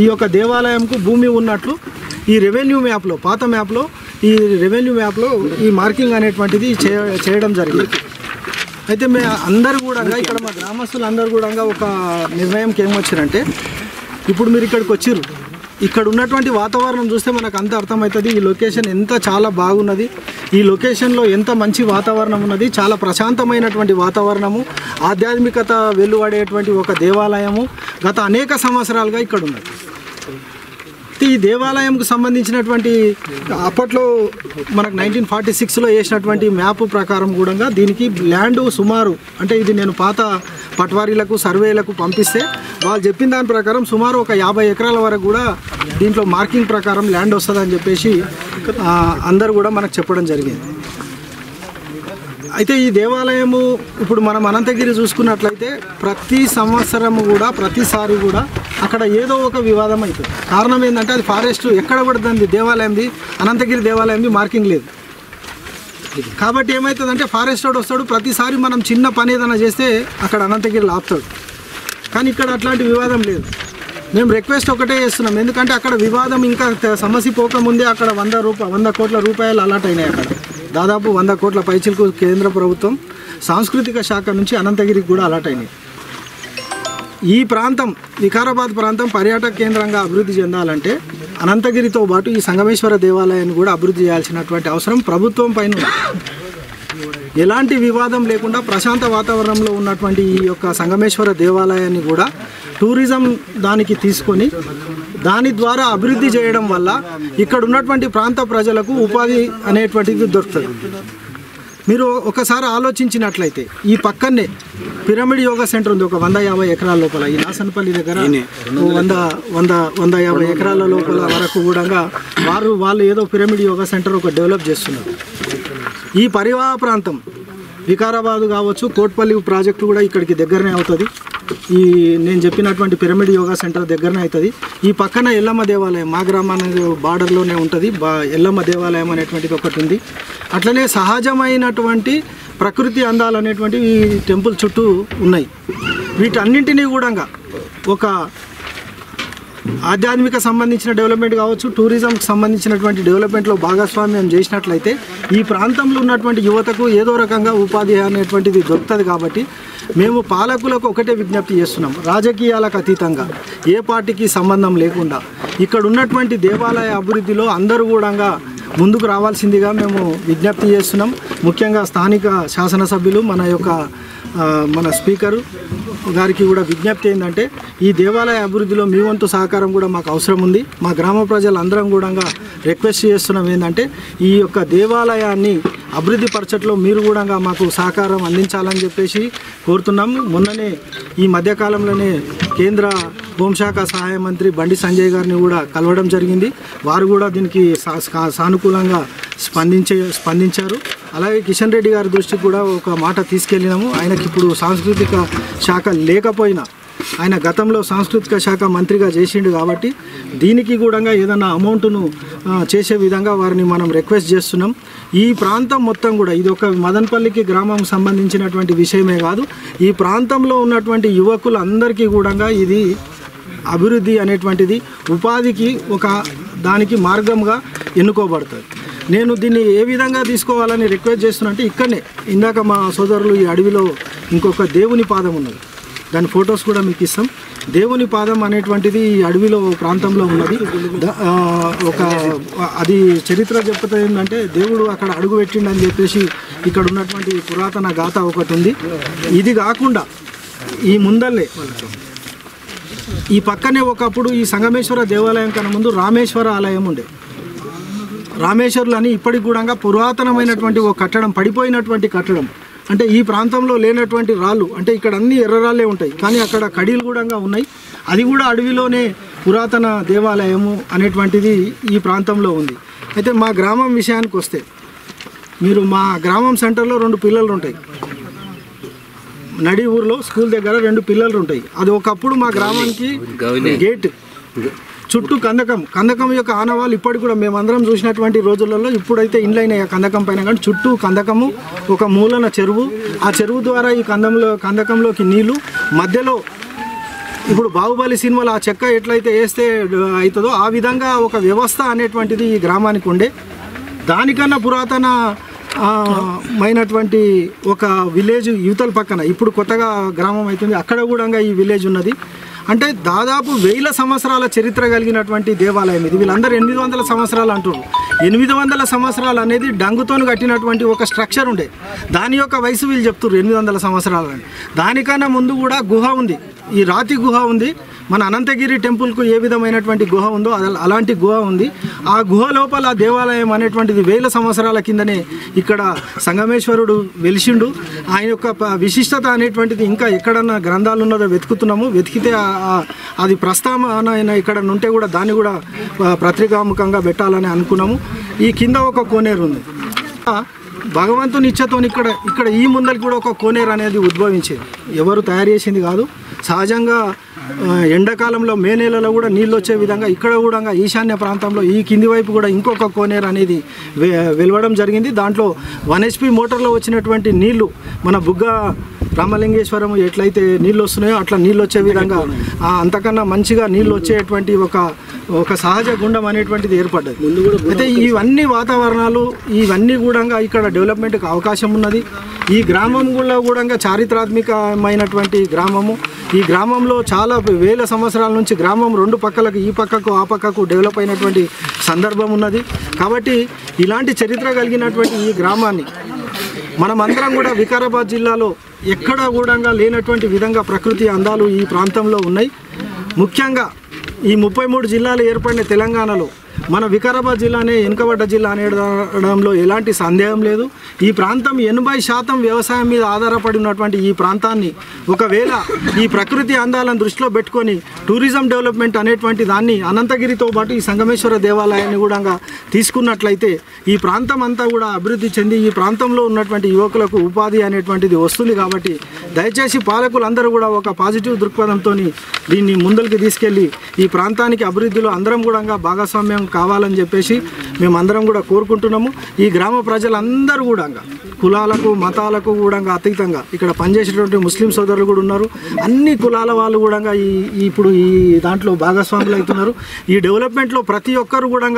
ఈ యొక్క దేవాలయంకు భూమి ఉన్నట్లు ఈ రెవెన్యూ మ్యాప్లో, పాత మ్యాప్లో, ఈ రెవెన్యూ మ్యాప్లో ఈ మార్కింగ్ అనేటువంటిది చేయడం జరిగింది. అయితే అందరూ కూడా ఇక్కడ మా గ్రామస్తులు అందరూ కూడా ఒక నిర్ణయంకి ఏమొచ్చారంటే, ఇప్పుడు మీరు ఇక్కడికి వచ్చిర్రు, ఇక్కడ ఉన్నటువంటి వాతావరణం చూస్తే మనకు అంత అర్థమవుతుంది. ఈ లొకేషన్ ఎంత చాలా బాగున్నది, ఈ లొకేషన్లో ఎంత మంచి వాతావరణం ఉన్నది, చాలా ప్రశాంతమైనటువంటి వాతావరణము, ఆధ్యాత్మికత వెలువడేటువంటి ఒక దేవాలయము గత అనేక సంవత్సరాలుగా ఇక్కడ ఉన్నది. అయితే ఈ దేవాలయంకు సంబంధించినటువంటి అప్పట్లో మనకు 1946లో వేసినటువంటి మ్యాప్ ప్రకారం కూడా దీనికి ల్యాండ్ సుమారు అంటే ఇది నేను పాత పట్వారీలకు సర్వేలకు పంపిస్తే వాళ్ళు చెప్పిన దాని ప్రకారం సుమారు ఒక 50 ఎకరాల వరకు కూడా దీంట్లో మార్కింగ్ ప్రకారం ల్యాండ్ వస్తుందని చెప్పేసి అందరూ కూడా మనకు చెప్పడం జరిగింది. అయితే ఈ దేవాలయము ఇప్పుడు మనం అనంతగిరి చూసుకున్నట్లయితే ప్రతి సంవత్సరము కూడా ప్రతిసారి కూడా అక్కడ ఏదో ఒక వివాదం అవుతుంది. కారణం ఏంటంటే అది ఫారెస్ట్ ఎక్కడ కూడా దాని దేవాలయంది అనంతగిరి దేవాలయంది మార్కింగ్ లేదు. కాబట్టి ఏమవుతుందంటే ఫారెస్ట్ వాడు వస్తాడు, ప్రతిసారి మనం చిన్న పని ఏదైనా చేస్తే అక్కడ అనంతగిరిలో ఆపుతాడు. కానీ ఇక్కడ అట్లాంటి వివాదం లేదు. మేము రిక్వెస్ట్ ఒకటే చేస్తున్నాం, ఎందుకంటే అక్కడ వివాదం ఇంకా సమస్య పోకముందే అక్కడ 100 కోట్ల రూపాయలు అలాట్ అయినాయి. అక్కడ దాదాపు 100 కోట్ల పైచిలకు కేంద్ర ప్రభుత్వం సాంస్కృతిక శాఖ నుంచి అనంతగిరికి కూడా అలాట్ అయినాయి. ఈ ప్రాంతం వికారాబాద్ ప్రాంతం పర్యాటక కేంద్రంగా అభివృద్ధి చెందాలంటే అనంతగిరితో పాటు ఈ సంగమేశ్వర దేవాలయాన్ని కూడా అభివృద్ధి చేయాల్సినటువంటి అవసరం ప్రభుత్వం పైన ఉంది. ఎలాంటి వివాదం లేకుండా ప్రశాంత వాతావరణంలో ఉన్నటువంటి ఈ యొక్క సంగమేశ్వర దేవాలయాన్ని కూడా టూరిజం దానికి తీసుకొని దాని ద్వారా అభివృద్ధి చేయడం వల్ల ఇక్కడ ఉన్నటువంటి ప్రాంత ప్రజలకు ఉపాధి అనేటువంటిది దొరుకుతుంది. మీరు ఒకసారి ఆలోచించినట్లయితే ఈ పక్కనే పిరమిడ్ యోగా సెంటర్ ఉంది, ఒక 150 ఎకరాల లోపల. ఈ నాసనపల్లి దగ్గర 150 ఎకరాల లోపల వరకు కూడా వాళ్ళు ఏదో పిరమిడ్ యోగా సెంటర్ ఒక డెవలప్ చేస్తున్నారు. ఈ పరివాహ ప్రాంతం వికారాబాద్ కావచ్చు, కోట్పల్లి ప్రాజెక్టు కూడా ఇక్కడికి దగ్గరనే అవుతుంది. ఈ నేను చెప్పినటువంటి పిరమిడ్ యోగా సెంటర్ దగ్గరనే అవుతుంది. ఈ పక్కన ఎల్లమ్మ దేవాలయం మా గ్రామానికి బార్డర్లోనే ఉంటుంది. ఎల్లమ్మ దేవాలయం అనేటువంటిది ఒకటి ఉంది. అట్లనే సహజమైనటువంటి ప్రకృతి అందాలు అనేటువంటివి ఈ టెంపుల్ చుట్టూ ఉన్నాయి. వీటన్నింటినీ కూడా ఒక ఆధ్యాత్మిక సంబంధించిన డెవలప్మెంట్ కావచ్చు, టూరిజంకి సంబంధించినటువంటి డెవలప్మెంట్లో భాగస్వామ్యం చేసినట్లయితే ఈ ప్రాంతంలో ఉన్నటువంటి యువతకు ఏదో రకంగా ఉపాధి అనేటువంటిది దొరుకుతుంది. కాబట్టి మేము పాలకులకు ఒకటే విజ్ఞప్తి చేస్తున్నాం, రాజకీయాలకు అతీతంగా ఏ పార్టీకి సంబంధం లేకుండా ఇక్కడ ఉన్నటువంటి దేవాలయ అభివృద్ధిలో అందరూ కూడా ముందుకు రావాల్సిందిగా మేము విజ్ఞప్తి చేస్తున్నాం. ముఖ్యంగా స్థానిక శాసనసభ్యులు మన స్పీకరు గారికి కూడా విజ్ఞప్తి ఏంటంటే ఈ దేవాలయ అభివృద్ధిలో మీ వంతు సహకారం కూడా మాకు అవసరం ఉంది. మా గ్రామ ప్రజలందరం కూడా రిక్వెస్ట్ చేస్తున్నాం ఏంటంటే ఈ యొక్క దేవాలయాన్ని అభివృద్ధి పరచట్లో మీరు కూడా మాకు సహకారం అందించాలని చెప్పేసి కోరుతున్నాము. మొన్ననే ఈ మధ్యకాలంలోనే కేంద్ర హోంశాఖ సహాయ మంత్రి బండి సంజయ్ గారిని కూడా కలవడం జరిగింది. వారు కూడా దీనికి సానుకూలంగా స్పందించారు. అలాగే కిషన్ రెడ్డి గారి దృష్టికి కూడా ఒక మాట తీసుకెళ్ళినాము. ఆయనకి ఇప్పుడు సాంస్కృతిక శాఖ లేకపోయినా ఆయన గతంలో సాంస్కృతిక శాఖ మంత్రిగా చేసిండు కాబట్టి దీనికి కూడా ఏదైనా అమౌంట్ను చేసే విధంగా వారిని మనం రిక్వెస్ట్ చేస్తున్నాం. ఈ ప్రాంతం మొత్తం కూడా ఇది ఒక మదనపల్లికి గ్రామం సంబంధించినటువంటి విషయమే కాదు, ఈ ప్రాంతంలో ఉన్నటువంటి యువకులందరికీ కూడా ఇది అభివృద్ధి అనేటువంటిది ఉపాధికి ఒక దానికి మార్గంగా ఎన్నుకోబడుతుంది. నేను దీన్ని ఏ విధంగా తీసుకోవాలని రిక్వెస్ట్ చేస్తున్నా అంటే ఇక్కడనే ఇందాక మా సోదరులు ఈ అడవిలో ఇంకొక దేవుని పాదం ఉన్నది, దాని ఫొటోస్ కూడా మీకు ఇస్తాం. దేవుని పాదం అనేటువంటిది ఈ అడవిలో ప్రాంతంలో ఉన్నది. అది చరిత్ర చెప్తే ఏంటంటే దేవుడు అక్కడ అడుగు పెట్టిండని చెప్పేసి ఇక్కడ ఉన్నటువంటి పురాతన గాథ ఒకటి ఉంది. ఇది కాకుండా ఈ ముందల్లే ఈ పక్కనే ఒకప్పుడు ఈ సంగమేశ్వర దేవాలయం కన్నా ముందు రామేశ్వర ఆలయం ఉండే. రామేశ్వరులు అని ఇప్పటికి కూడా పురాతనమైనటువంటి ఒక కట్టడం, పడిపోయినటువంటి కట్టడం. అంటే ఈ ప్రాంతంలో లేనటువంటి రాళ్ళు, అంటే ఇక్కడ అన్ని ఎర్రరాళ్ళే ఉంటాయి కానీ అక్కడ కడీలు కూడా ఉన్నాయి. అది కూడా అడవిలోనే పురాతన దేవాలయము అనేటువంటిది ఈ ప్రాంతంలో ఉంది. అయితే మా గ్రామం విషయానికి వస్తే మీరు మా గ్రామం సెంటర్లో 2 పిల్లలు ఉంటాయి. నడి ఊర్లో స్కూల్ దగ్గర 2 పిల్లలు ఉంటాయి. అది ఒకప్పుడు మా గ్రామానికి గేట్ చుట్టూ కందకం యొక్క ఆనవాళ్ళు ఇప్పటికి కూడా మేమందరం చూసినటువంటి రోజులలో ఇప్పుడైతే ఇండ్లైనాయి ఆ కందకం పైన, కానీ చుట్టూ కందకము, ఒక మూలన చెరువు, ఆ చెరువు ద్వారా ఈ కందకంలోకి నీళ్లు, మధ్యలో ఇప్పుడు బాహుబలి సినిమాలో ఆ చెక్క ఎట్లయితే వేస్తే అవుతుందో ఆ విధంగా ఒక వ్యవస్థ అనేటువంటిది ఈ గ్రామానికి ఉండే. దానికన్నా పురాతన మైనటువంటి ఒక విలేజ్ యువతల పక్కన ఇప్పుడు కొత్తగా గ్రామం అవుతుంది, అక్కడ కూడా ఈ విలేజ్ ఉన్నది. అంటే దాదాపు 1000 సంవత్సరాల చరిత్ర కలిగినటువంటి దేవాలయం ఇది. వీళ్ళందరూ 800 సంవత్సరాలు అంటున్నారు. 800 సంవత్సరాలు అనేది డంగుతో కట్టినటువంటి ఒక స్ట్రక్చర్ ఉండే, దాని యొక్క వయసు వీళ్ళు చెప్తున్నారు 800 సంవత్సరాలు అని. దానికన్నా ముందు కూడా గుహ ఉంది, ఈ రాతి గుహ ఉంది. మన అనంతగిరి టెంపుల్కు ఏ విధమైనటువంటి గుహ ఉందో అలాంటి గుహ ఉంది. ఆ గుహ లోపల దేవాలయం అనేటువంటిది 1000 సంవత్సరాల కిందనే ఇక్కడ సంగమేశ్వరుడు వెలిసిండు. ఆయన యొక్క విశిష్టత అనేటువంటిది ఇంకా ఎక్కడన్నా గ్రంథాలు ఉన్నదో వెతుకుతున్నాము. వెతికితే అది ప్రస్తావన ఇక్కడ ఉంటే కూడా దాన్ని కూడా పత్రికాముఖంగా పెట్టాలని అనుకున్నాము. ఈ కింద ఒక కోనేరు ఉంది. భగవంతుని ఇచ్చతో ఇక్కడ ఈ ముందరికి కూడా ఒక కోనేరు అనేది ఉద్భవించేది. ఎవరు తయారు చేసింది కాదు. సహజంగా ఎండాకాలంలో మే నెలలో కూడా నీళ్ళు వచ్చే విధంగా ఇక్కడ కూడా ఈశాన్య ప్రాంతంలో ఈ కింది వైపు కూడా ఇంకొక కోనేరు అనేది వెలవడం జరిగింది. దాంట్లో 1 HP మోటార్లో వచ్చినటువంటి నీళ్లు మన బుగ్గ రామలింగేశ్వరం ఎట్లయితే నీళ్ళు వస్తున్నాయో అట్లా నీళ్ళు వచ్చే విధంగా అంతకన్నా మంచిగా నీళ్ళు వచ్చేటువంటి ఒక సహజ గుండం అనేటువంటిది ఏర్పడ్డది. అయితే ఇవన్నీ వాతావరణాలు ఇవన్నీ కూడా ఇక్కడ డెవలప్మెంట్కి అవకాశం ఉన్నది. ఈ గ్రామం కూడా చారిత్రాత్మకమైనటువంటి గ్రామము. ఈ గ్రామంలో చాలా 1000 సంవత్సరాల నుంచి గ్రామం 2 పక్కలకు ఈ పక్కకు ఆ పక్కకు డెవలప్ అయినటువంటి సందర్భం ఉన్నది. కాబట్టి ఇలాంటి చరిత్ర కలిగినటువంటి ఈ గ్రామాన్ని మనమందరం కూడా వికారాబాద్ జిల్లాలో ఎక్కడా కూడా లేనటువంటి విధంగా ప్రకృతి అందాలు ఈ ప్రాంతంలో ఉన్నాయి. ముఖ్యంగా ఈ 33 జిల్లాలు ఏర్పడిన తెలంగాణలో మన వికారాబాద్ జిల్లానే వెనుకబడ్డ జిల్లా అనడంలో ఎలాంటి సందేహం లేదు. ఈ ప్రాంతం 80% వ్యవసాయం మీద ఆధారపడి ఉన్నటువంటి ఈ ప్రాంతాన్ని ఒకవేళ ఈ ప్రకృతి అందాలను దృష్టిలో పెట్టుకొని టూరిజం డెవలప్మెంట్ అనేటువంటి దాన్ని అనంతగిరితో పాటు ఈ సంగమేశ్వర దేవాలయాన్ని కూడా తీసుకున్నట్లయితే ఈ ప్రాంతం అంతా కూడా అభివృద్ధి చెంది ఈ ప్రాంతంలో ఉన్నటువంటి యువకులకు ఉపాధి అనేటువంటిది వస్తుంది. కాబట్టి దయచేసి పాలకులందరూ కూడా ఒక పాజిటివ్ దృక్పథంతో దీన్ని ముందరికి తీసుకెళ్ళి ఈ ప్రాంతానికి అభివృద్ధిలో అందరం కూడా భాగస్వామ్యం కావాలని చెప్పేసి మేమందరం కూడా కోరుకుంటున్నాము. ఈ గ్రామ ప్రజలందరూ కూడా కులాలకు మతాలకు కూడా అతీతంగా ఇక్కడ పనిచేసేటువంటి ముస్లిం సోదరులు కూడా ఉన్నారు. అన్ని కులాల వాళ్ళు కూడా ఇప్పుడు ఈ దాంట్లో భాగస్వాములు అవుతున్నారు. ఈ డెవలప్మెంట్లో ప్రతి ఒక్కరు కూడా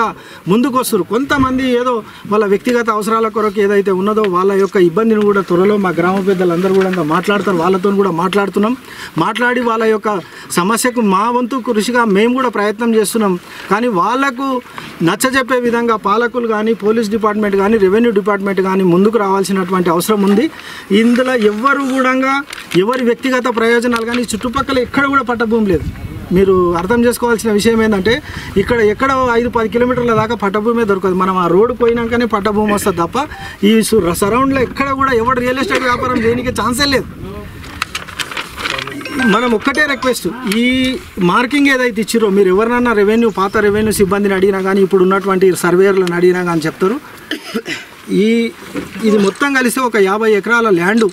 ముందుకు వస్తారు. కొంతమంది ఏదో వాళ్ళ వ్యక్తిగత అవసరాల కొరకు ఏదైతే ఉన్నదో వాళ్ళ యొక్క ఇబ్బందిని కూడా త్వరలో మా గ్రామ పెద్దలందరూ కూడా మాట్లాడతారు. వాళ్ళతో కూడా మాట్లాడుతున్నాం. మాట్లాడి వాళ్ళ యొక్క సమస్యకు మా వంతు కృషిగా మేము కూడా ప్రయత్నం చేస్తున్నాం. కానీ వాళ్లకు నచ్చజెప్పే విధంగా పాలకులు కానీ పోలీస్ డిపార్ట్మెంట్ కానీ రెవెన్యూ డిపార్ట్మెంట్ కానీ ముందుకు రావాల్సినటువంటి అవసరం ఉంది. ఇందులో ఎవరి వ్యక్తిగత ప్రయోజనాలు కానీ చుట్టుపక్కల ఎక్కడ కూడా పట్టభూమి లేదు. మీరు అర్థం చేసుకోవాల్సిన విషయం ఏంటంటే ఎక్కడ 5-10 కిలోమీటర్ల దాకా పట్టభూమే దొరకదు. మనం ఆ రోడ్డు పోయినాకనే పట్టభూమి వస్తుంది తప్ప ఈ సరౌండ్లో ఎక్కడ కూడా ఎవరు రియల్ ఎస్టేట్ వ్యాపారం చేయడానికి ఛాన్సే లేదు. మనం ఒక్కటే రిక్వెస్ట్, ఈ మార్కింగ్ ఏదైతే ఇచ్చిరో మీరు ఎవరినన్నా పాత రెవెన్యూ సిబ్బందిని అడిగినా కానీ ఇప్పుడు ఉన్నటువంటి సర్వేయర్లను అడిగినా కానీ చెప్తారు. ఇది మొత్తం కలిసి ఒక 50 ఎకరాల ల్యాండు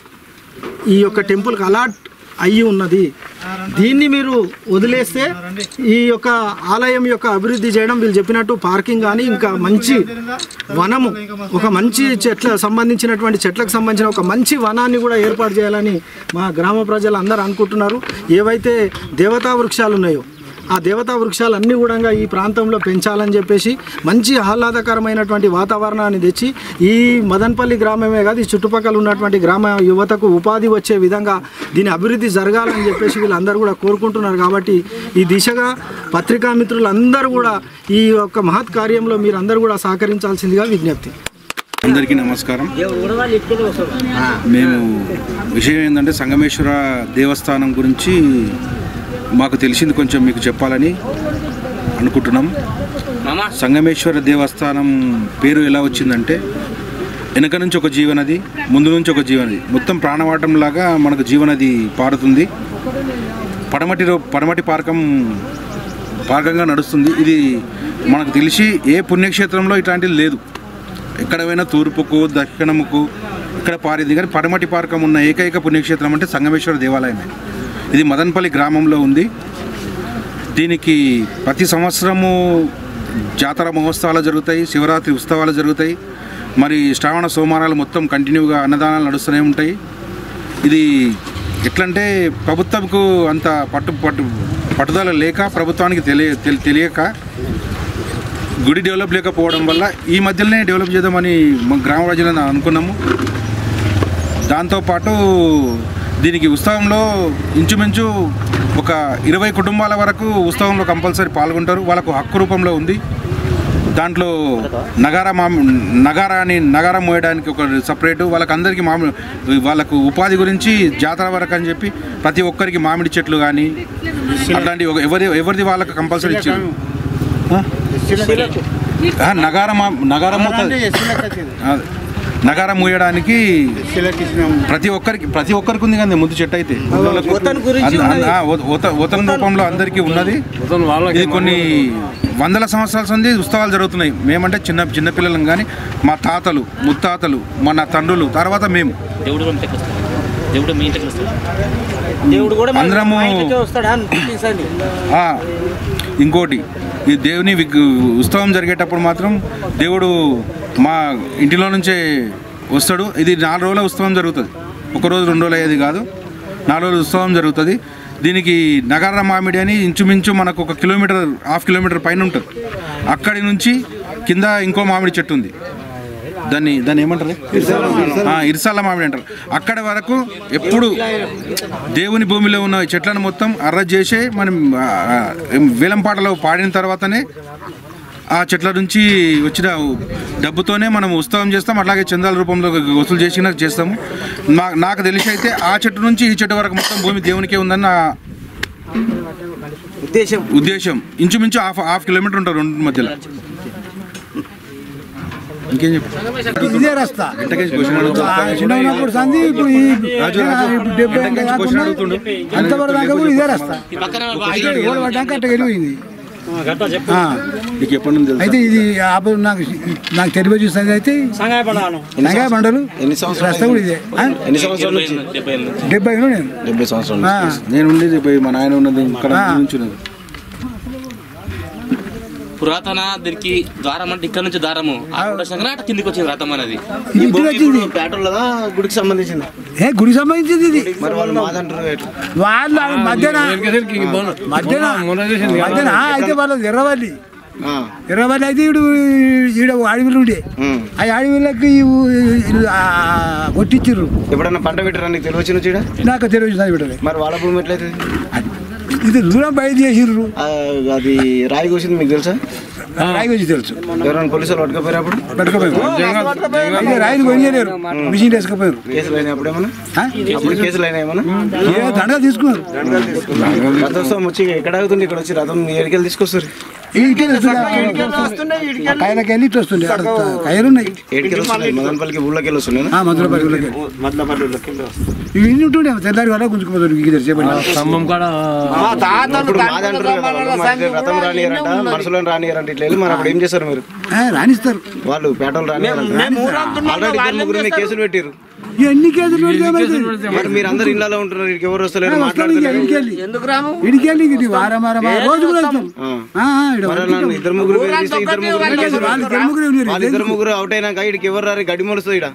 ఈ యొక్క టెంపుల్కి అలాట్ అయ్యి ఉన్నది. దీన్ని మీరు వదిలేస్తే ఈ యొక్క ఆలయం యొక్క అభివృద్ధి చేయడం వీళ్ళు చెప్పినట్టు పార్కింగ్ కానీ ఇంకా మంచి వనము ఒక మంచి చెట్లకు సంబంధించిన ఒక మంచి వనాన్ని కూడా ఏర్పాటు చేయాలని మా గ్రామ ప్రజలు అందరూ అనుకుంటున్నారు. ఏవైతే దేవతా వృక్షాలు ఉన్నాయో ఆ దేవతా వృక్షాలన్నీ కూడా ఈ ప్రాంతంలో పెంచాలని చెప్పేసి మంచి ఆహ్లాదకరమైనటువంటి వాతావరణాన్ని తెచ్చి ఈ మదన్పల్లి గ్రామమే కాదు ఈ చుట్టుపక్కల ఉన్నటువంటి గ్రామ యువతకు ఉపాధి వచ్చే విధంగా దీని అభివృద్ధి జరగాలని చెప్పేసి వీళ్ళందరూ కూడా కోరుకుంటున్నారు. కాబట్టి ఈ దిశగా పత్రికా మిత్రులందరూ కూడా ఈ యొక్క మహత్ కార్యంలో మీరందరూ కూడా సహకరించాల్సిందిగా విజ్ఞప్తి. అందరికీ నమస్కారం. మేము విషయం ఏంటంటే సంగమేశ్వర దేవస్థానం గురించి మాకు తెలిసింది కొంచెం మీకు చెప్పాలని అనుకుంటున్నాం. సంగమేశ్వర దేవస్థానం పేరు ఎలా వచ్చిందంటే వెనక నుంచి ఒక జీవనది, ముందు నుంచి ఒక జీవనది, మొత్తం ప్రాణవాటం లాగా మనకు జీవనది పారుతుంది. పడమటి పార్కంగా నడుస్తుంది. ఇది మనకు తెలిసి ఏ పుణ్యక్షేత్రంలో ఇట్లాంటిది లేదు. ఎక్కడ పోయినా తూర్పుకు దక్షిణముకు ఇక్కడ పారింది. కానీ పడమటి పార్కం ఉన్న ఏకైక పుణ్యక్షేత్రం అంటే సంగమేశ్వర దేవాలయమే. ఇది మదన్పల్లి గ్రామంలో ఉంది. దీనికి ప్రతి సంవత్సరము జాతర మహోత్సవాలు జరుగుతాయి, శివరాత్రి ఉత్సవాలు జరుగుతాయి, మరి శ్రావణ సోమవారాలు మొత్తం కంటిన్యూగా అన్నదానాలు నడుస్తూనే ఉంటాయి. ఇది ఎట్లంటే ప్రభుత్వంకు అంత పట్టుదల లేక ప్రభుత్వానికి తెలియక గుడి డెవలప్ లేకపోవడం వల్ల ఈ మధ్యలోనే డెవలప్ చేద్దామని గ్రామ ప్రజలను అనుకున్నాము. దాంతోపాటు దీనికి ఉత్సవంలో ఇంచుమించు ఒక 20 కుటుంబాల వరకు ఉత్సవంలో కంపల్సరీ పాల్గొంటారు. వాళ్ళకు హక్కు రూపంలో ఉంది. దాంట్లో నగారం మోయడానికి ఒక సపరేటు, వాళ్ళకందరికీ వాళ్ళకు ఉపాధి గురించి జాతర వరకు అని చెప్పి ప్రతి ఒక్కరికి మామిడి చెట్లు కానీ అట్లాంటి ఎవరిది వాళ్ళకి కంపల్సరీ ఇచ్చారు. నగారం మూయడానికి ప్రతి ఒక్కరికి ఉంది కానీ ముందు చెట్టు అయితే ఓతన్ రూపంలో అందరికీ ఉన్నది. ఇది కొన్ని వందల సంవత్సరాల సంది ఉత్సవాలు జరుగుతున్నాయి. మేమంటే చిన్నపిల్లలం కానీ మా తాతలు ముత్తాతలు మన తండ్రులు తర్వాత మేము అందరము. ఇంకోటి ఈ దేవుని ఉత్సవం జరిగేటప్పుడు మాత్రం దేవుడు మా ఇంటిలో నుంచే వస్తాడు. ఇది 4 రోజుల ఉత్సవం జరుగుతుంది, 1 రోజు 2 రోజులు అయ్యేది కాదు, 4 రోజుల ఉత్సవం జరుగుతుంది. దీనికి నగార మామిడి అని ఇంచుమించు మనకు 1 కిలోమీటర్ 1/2 కిలోమీటర్ పైన ఉంటుంది. అక్కడి నుంచి కింద ఇంకో మామిడి చెట్టు ఉంది, దాన్ని ఏమంటారు, ఇర్సాల మామిడి అంటారు. అక్కడి వరకు ఎప్పుడు దేవుని భూమిలో ఉన్న చెట్లను మొత్తం అరెస్ట్ చేసే మనం వేలంపాటలో పాడిన తర్వాతనే ఆ చెట్ల నుంచి వచ్చిన డబ్బుతోనే మనం ఉత్సవం చేస్తాం. అట్లాగే చందాల రూపంలో వసూలు చేస్తాము. నాకు తెలిసి అయితే ఆ చెట్టు నుంచి ఈ చెట్టు వరకు మొత్తం భూమి దేవునికే ఉందని నా ఉద్దేశం. ఇంచుమించు 1/2 కిలోమీటర్ ఉంటారు రెండు మధ్యలో. ఇంకేం చెప్పు, ఇదే రస్తా చిన్నప్పుడు సంది ఇప్పుడు అంతవరకు దాకా కూడా ఇదే రస్తా పడ్డాక అట్ట వెళ్ళిపోయింది. అయితే ఇది నాకు తెలియ చూస్తుంది అయితే సంగాయ బండలు రస్తా కూడా ఇదే. 70 నేను ఉండేది 70, మా నాయన ఉన్నది ఇక్కడ నుంచి. పురాతన దీనికి ద్వారం అంటే ఇక్కడ నుంచి దారము కిందికి వచ్చింది రథం అనేది. గుడికి సంబంధించింది ఇది వాళ్ళ మధ్యన అయితే వాళ్ళ ఎర్రవల్లి అయితే ఈడ అడవిలు ఉండే ఆ అడవిలోకి కొట్టించారు. ఎప్పుడన్నా పంట పెట్టారా నీకు తెలియచ్చు? నాకు తెలియదు. మరి వాళ్ళ భూమి ఎట్లయితే ఇది దూరం బయట చేసిర్రు. అది రాయి కోసింది మీకు తెలుసా? రాయి కోసి తెలుసు. ఎవరైనా పోలీసులు పట్టుకపోయారు రాయిని కొనియలేరు, మిషన్ వేసుకుపోయారు. కేసులు అయినా అప్పుడేమన్నా కేసులు అయినా ఏమన్నా దండగా తీసుకున్నారు. రథోత్సవం వచ్చి ఎక్కడ అవుతుంది? ఇక్కడ వచ్చి రథం ఏడికెళ్ళి తీసుకొస్తారు. కాయలకెళ్ళి ఇట్లా వస్తుండే కాయలు ఉన్నాయి. మదనపల్లికి ఊళ్ళకి వెళ్ళి వస్తున్నాయి. ఇవి ఇన్ని ఉంటుండే తెల్లారి వల్ల గుంజుకుపోతారు. స్తంభం కూడా రథం రానియారంట, మనుషులను రానియారంట. ఇట్లా వెళ్ళి మరి అప్పుడు ఏం చేస్తారు మీరు? రాణిస్తారు వాళ్ళు పేటలు రానియారంట. ఆల్రెడీ 2 కేసులు పెట్టారు. ఎన్ని కేసులు మరి మీరు అందరు ఇళ్ళలో ఉంటున్నారు, ఇక్కడికి ఎవరు వస్తలేరు, మాట్లాడుతున్నారు. ఇద్దరు ముగ్గురు అవుట్ అయినాక ఇక్కడికి ఎవరు రారు, గడ్డి మొలుస్తుంది. ఇక్కడ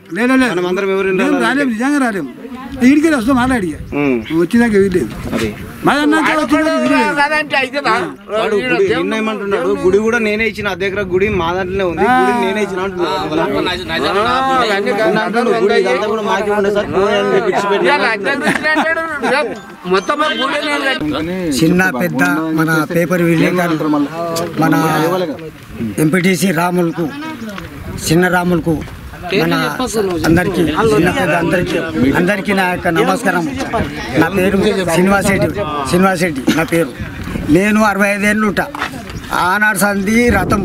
మనం అందరం ఎవరు రాలేము, నిజంగా రాలేము. ఇడికెళ్ళి వస్తాం మాట్లాడి వచ్చినాక వెళ్ళలేదు. ఏమంటున్నాడు? గుడి కూడా నేనే ఇచ్చిన, అదే దగ్గర గుడి మా దాంట్లోనే ఉంది, గుడి నేనే ఇచ్చిన చిన్న పెద్ద మన పేపర్ విలేకరులు మన ఎంపీటీసీ రాములకు చిన్న రాములకు మన అందరికీ చిన్న పెద్ద అందరికీ నా యొక్క నమస్కారం. నా పేరు శ్రీనివాసరెడ్డి నా పేరు. నేను 65 ఏళ్ళు ఉంటా. ఆనాడు సంది రథం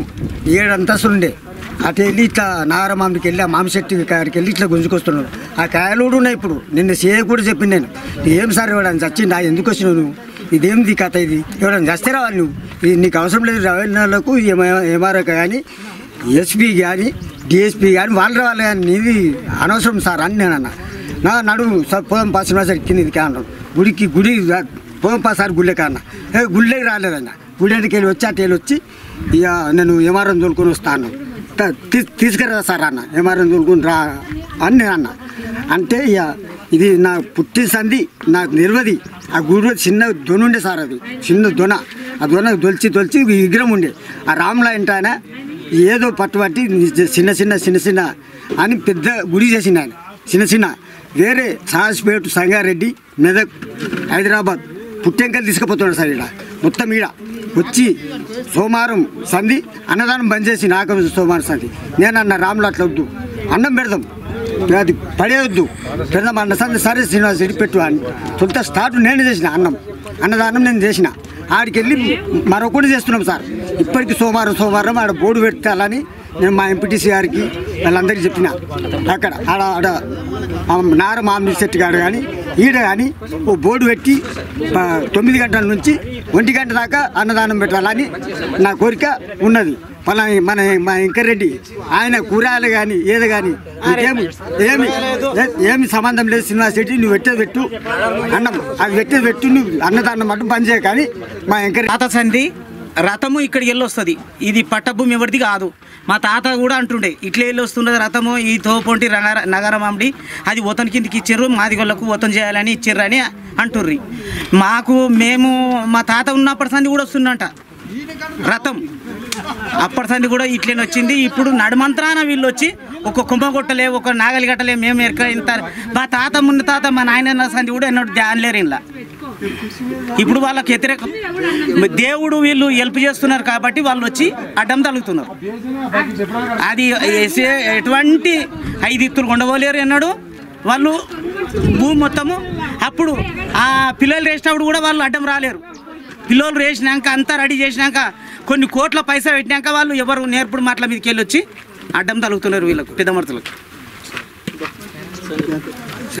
7 అంతస్తులు ఉండే. అటు వెళ్ళి ఇట్లా నాగరమామిడికి వెళ్ళి ఆ మామిశెట్టి కాడికి వెళ్ళి ఇట్లా గుంజుకొస్తున్నాడు. ఆ కాయలు కూడా ఉన్నాయి. ఇప్పుడు నిన్న సేయ కూడా చెప్పింది నేను, ఏం సార్ ఇవ్వడానికి చచ్చింది, ఎందుకు వచ్చినావు నువ్వు, ఇదేంది కథ, ఇది ఇవ్వడానికి చస్తే రావాలి నువ్వు, ఇది నీకు అవసరం లేదు. రవాణాలకు ఎంఆర్ఓ కానీ ఎస్పీ కానీ డిఎస్పీ కానీ వాళ్ళు రావాలి, కానీ నీది అనవసరం సార్ అని నేను అన్నా. నా నడుము సార్ పోదాం పా శ్రీనివాస కింద అన్నాడు. గుడి పోదాం పా సార్ గుళ్ళకి అన్న. గుళ్ళకి రాలేదన్న, గుడికి వెళ్ళి వచ్చి అటు వెళ్ళి వచ్చి ఇక నేను ఎంఆర్ఓని తోలుకొని వస్తాను, తీసుకురా సార్ అన్న, ఎంఆర్ఓని తోలుకొని రా అని నేను అన్న. అంటే ఇక ఇది నా పుట్టిన సంది నాకు నిర్వది. ఆ గుడిలో చిన్న దొన ఉండే సార్, అది చిన్న దొన. ఆ దొన దొలిచి విగ్రహం ఉండే. ఆ రాముల ఇంట ఆయన ఏదో పట్టుబట్టి చిన్న అని పెద్ద గుడి చేసిండు ఆయన. చిన్న వేరే సాహస్పేట, సంగారెడ్డి, మెదక్, హైదరాబాద్ పుట్టెంకలు తీసుకుపోతున్నాడు సార్. ఇక్కడ మొత్తం ఈడ వచ్చి సోమవారం సంధి అన్నదానం బంద్ చేసి నాకు సోమవారం సంధి నేను అన్న రాములు అట్లా వద్దు అన్నం పెడదాం అది పడేయొద్దు పెడదాం అన్న సంధి సరే శ్రీనివాస్ రెడ్డి పెట్టు అని సొంత స్టార్ట్ నేను చేసిన అన్నదానం నేను చేసిన ఆడికి వెళ్ళి మరొకటి చేస్తున్నాం సార్ ఇప్పటికి సోమవారం ఆడ బోర్డు పెట్టాలని నేను మా ఎంపీటీసీ గారికి వాళ్ళందరికీ చెప్పిన అక్కడ ఆడ నార మామిడి చెట్టు కాడ కానీ ఈడ కానీ ఓ బోర్డు పెట్టి 9 గంటల నుంచి 1 గంట దాకా అన్నదానం పెట్టాలని నా కోరిక ఉన్నది. మా ఇంకరెడ్డి ఆయన కూరగాయలు కానీ ఏది కానీ ఏమి సంబంధం లేదు. శ్రీనివాస్ రెడ్డి నువ్వు పెట్టు అన్నం అది పెట్టు నువ్వు అన్నదానం మటు పని చేయ కానీ మా ఇంకరెడ్డి తాత సంధి రథము ఇక్కడికి వెళ్ళొస్తుంది. ఇది పట్టభూమి ఎవరిది కాదు. మా తాత కూడా అంటుండే ఇట్లా వెళ్ళి వస్తున్నది రథము ఈ తోపొంటి నగరమామిడి అది ఓతన్ కిందకి ఇచ్చారు మాదిగోళ్ళకు ఓతన్ చేయాలని ఇచ్చారు అని అంటుర్రి. మేము మా తాత ఉన్నప్పటి సంది కూడా వస్తుందంట రథం. అప్పటి సంది కూడా ఇట్లనే వచ్చింది. ఇప్పుడు నడుమంత్రాన వీళ్ళు వచ్చి ఒక కుంభగొట్టలే ఒక నాగలి గట్టలే మేము ఎరకైన మా తాత మున్న తాత మా నాయన సంది కూడా ఎన్నో ధ్యానలేరు ఇలా. ఇప్పుడు వాళ్ళకి వ్యతిరేకం దేవుడు వీళ్ళు హెల్ప్ చేస్తున్నారు కాబట్టి వాళ్ళు వచ్చి అడ్డం తగులుతున్నారు. అది ఎటువంటి 5 ఇత్తులు ఉండవలేరు అన్నాడు వాళ్ళు భూమి మొత్తము. అప్పుడు ఆ పిల్లలు వేసినప్పుడు కూడా వాళ్ళు అడ్డం రాలేరు. పిల్లలు వేసినాక అంతా రెడీ చేసినాక కొన్ని కోట్ల పైసా పెట్టినాక వాళ్ళు ఎవరు నేర్పుడు మాటల మీదకి వెళ్ళి వచ్చి అడ్డం తగులుతున్నారు వీళ్ళకు పెద్ద మనుషులకు.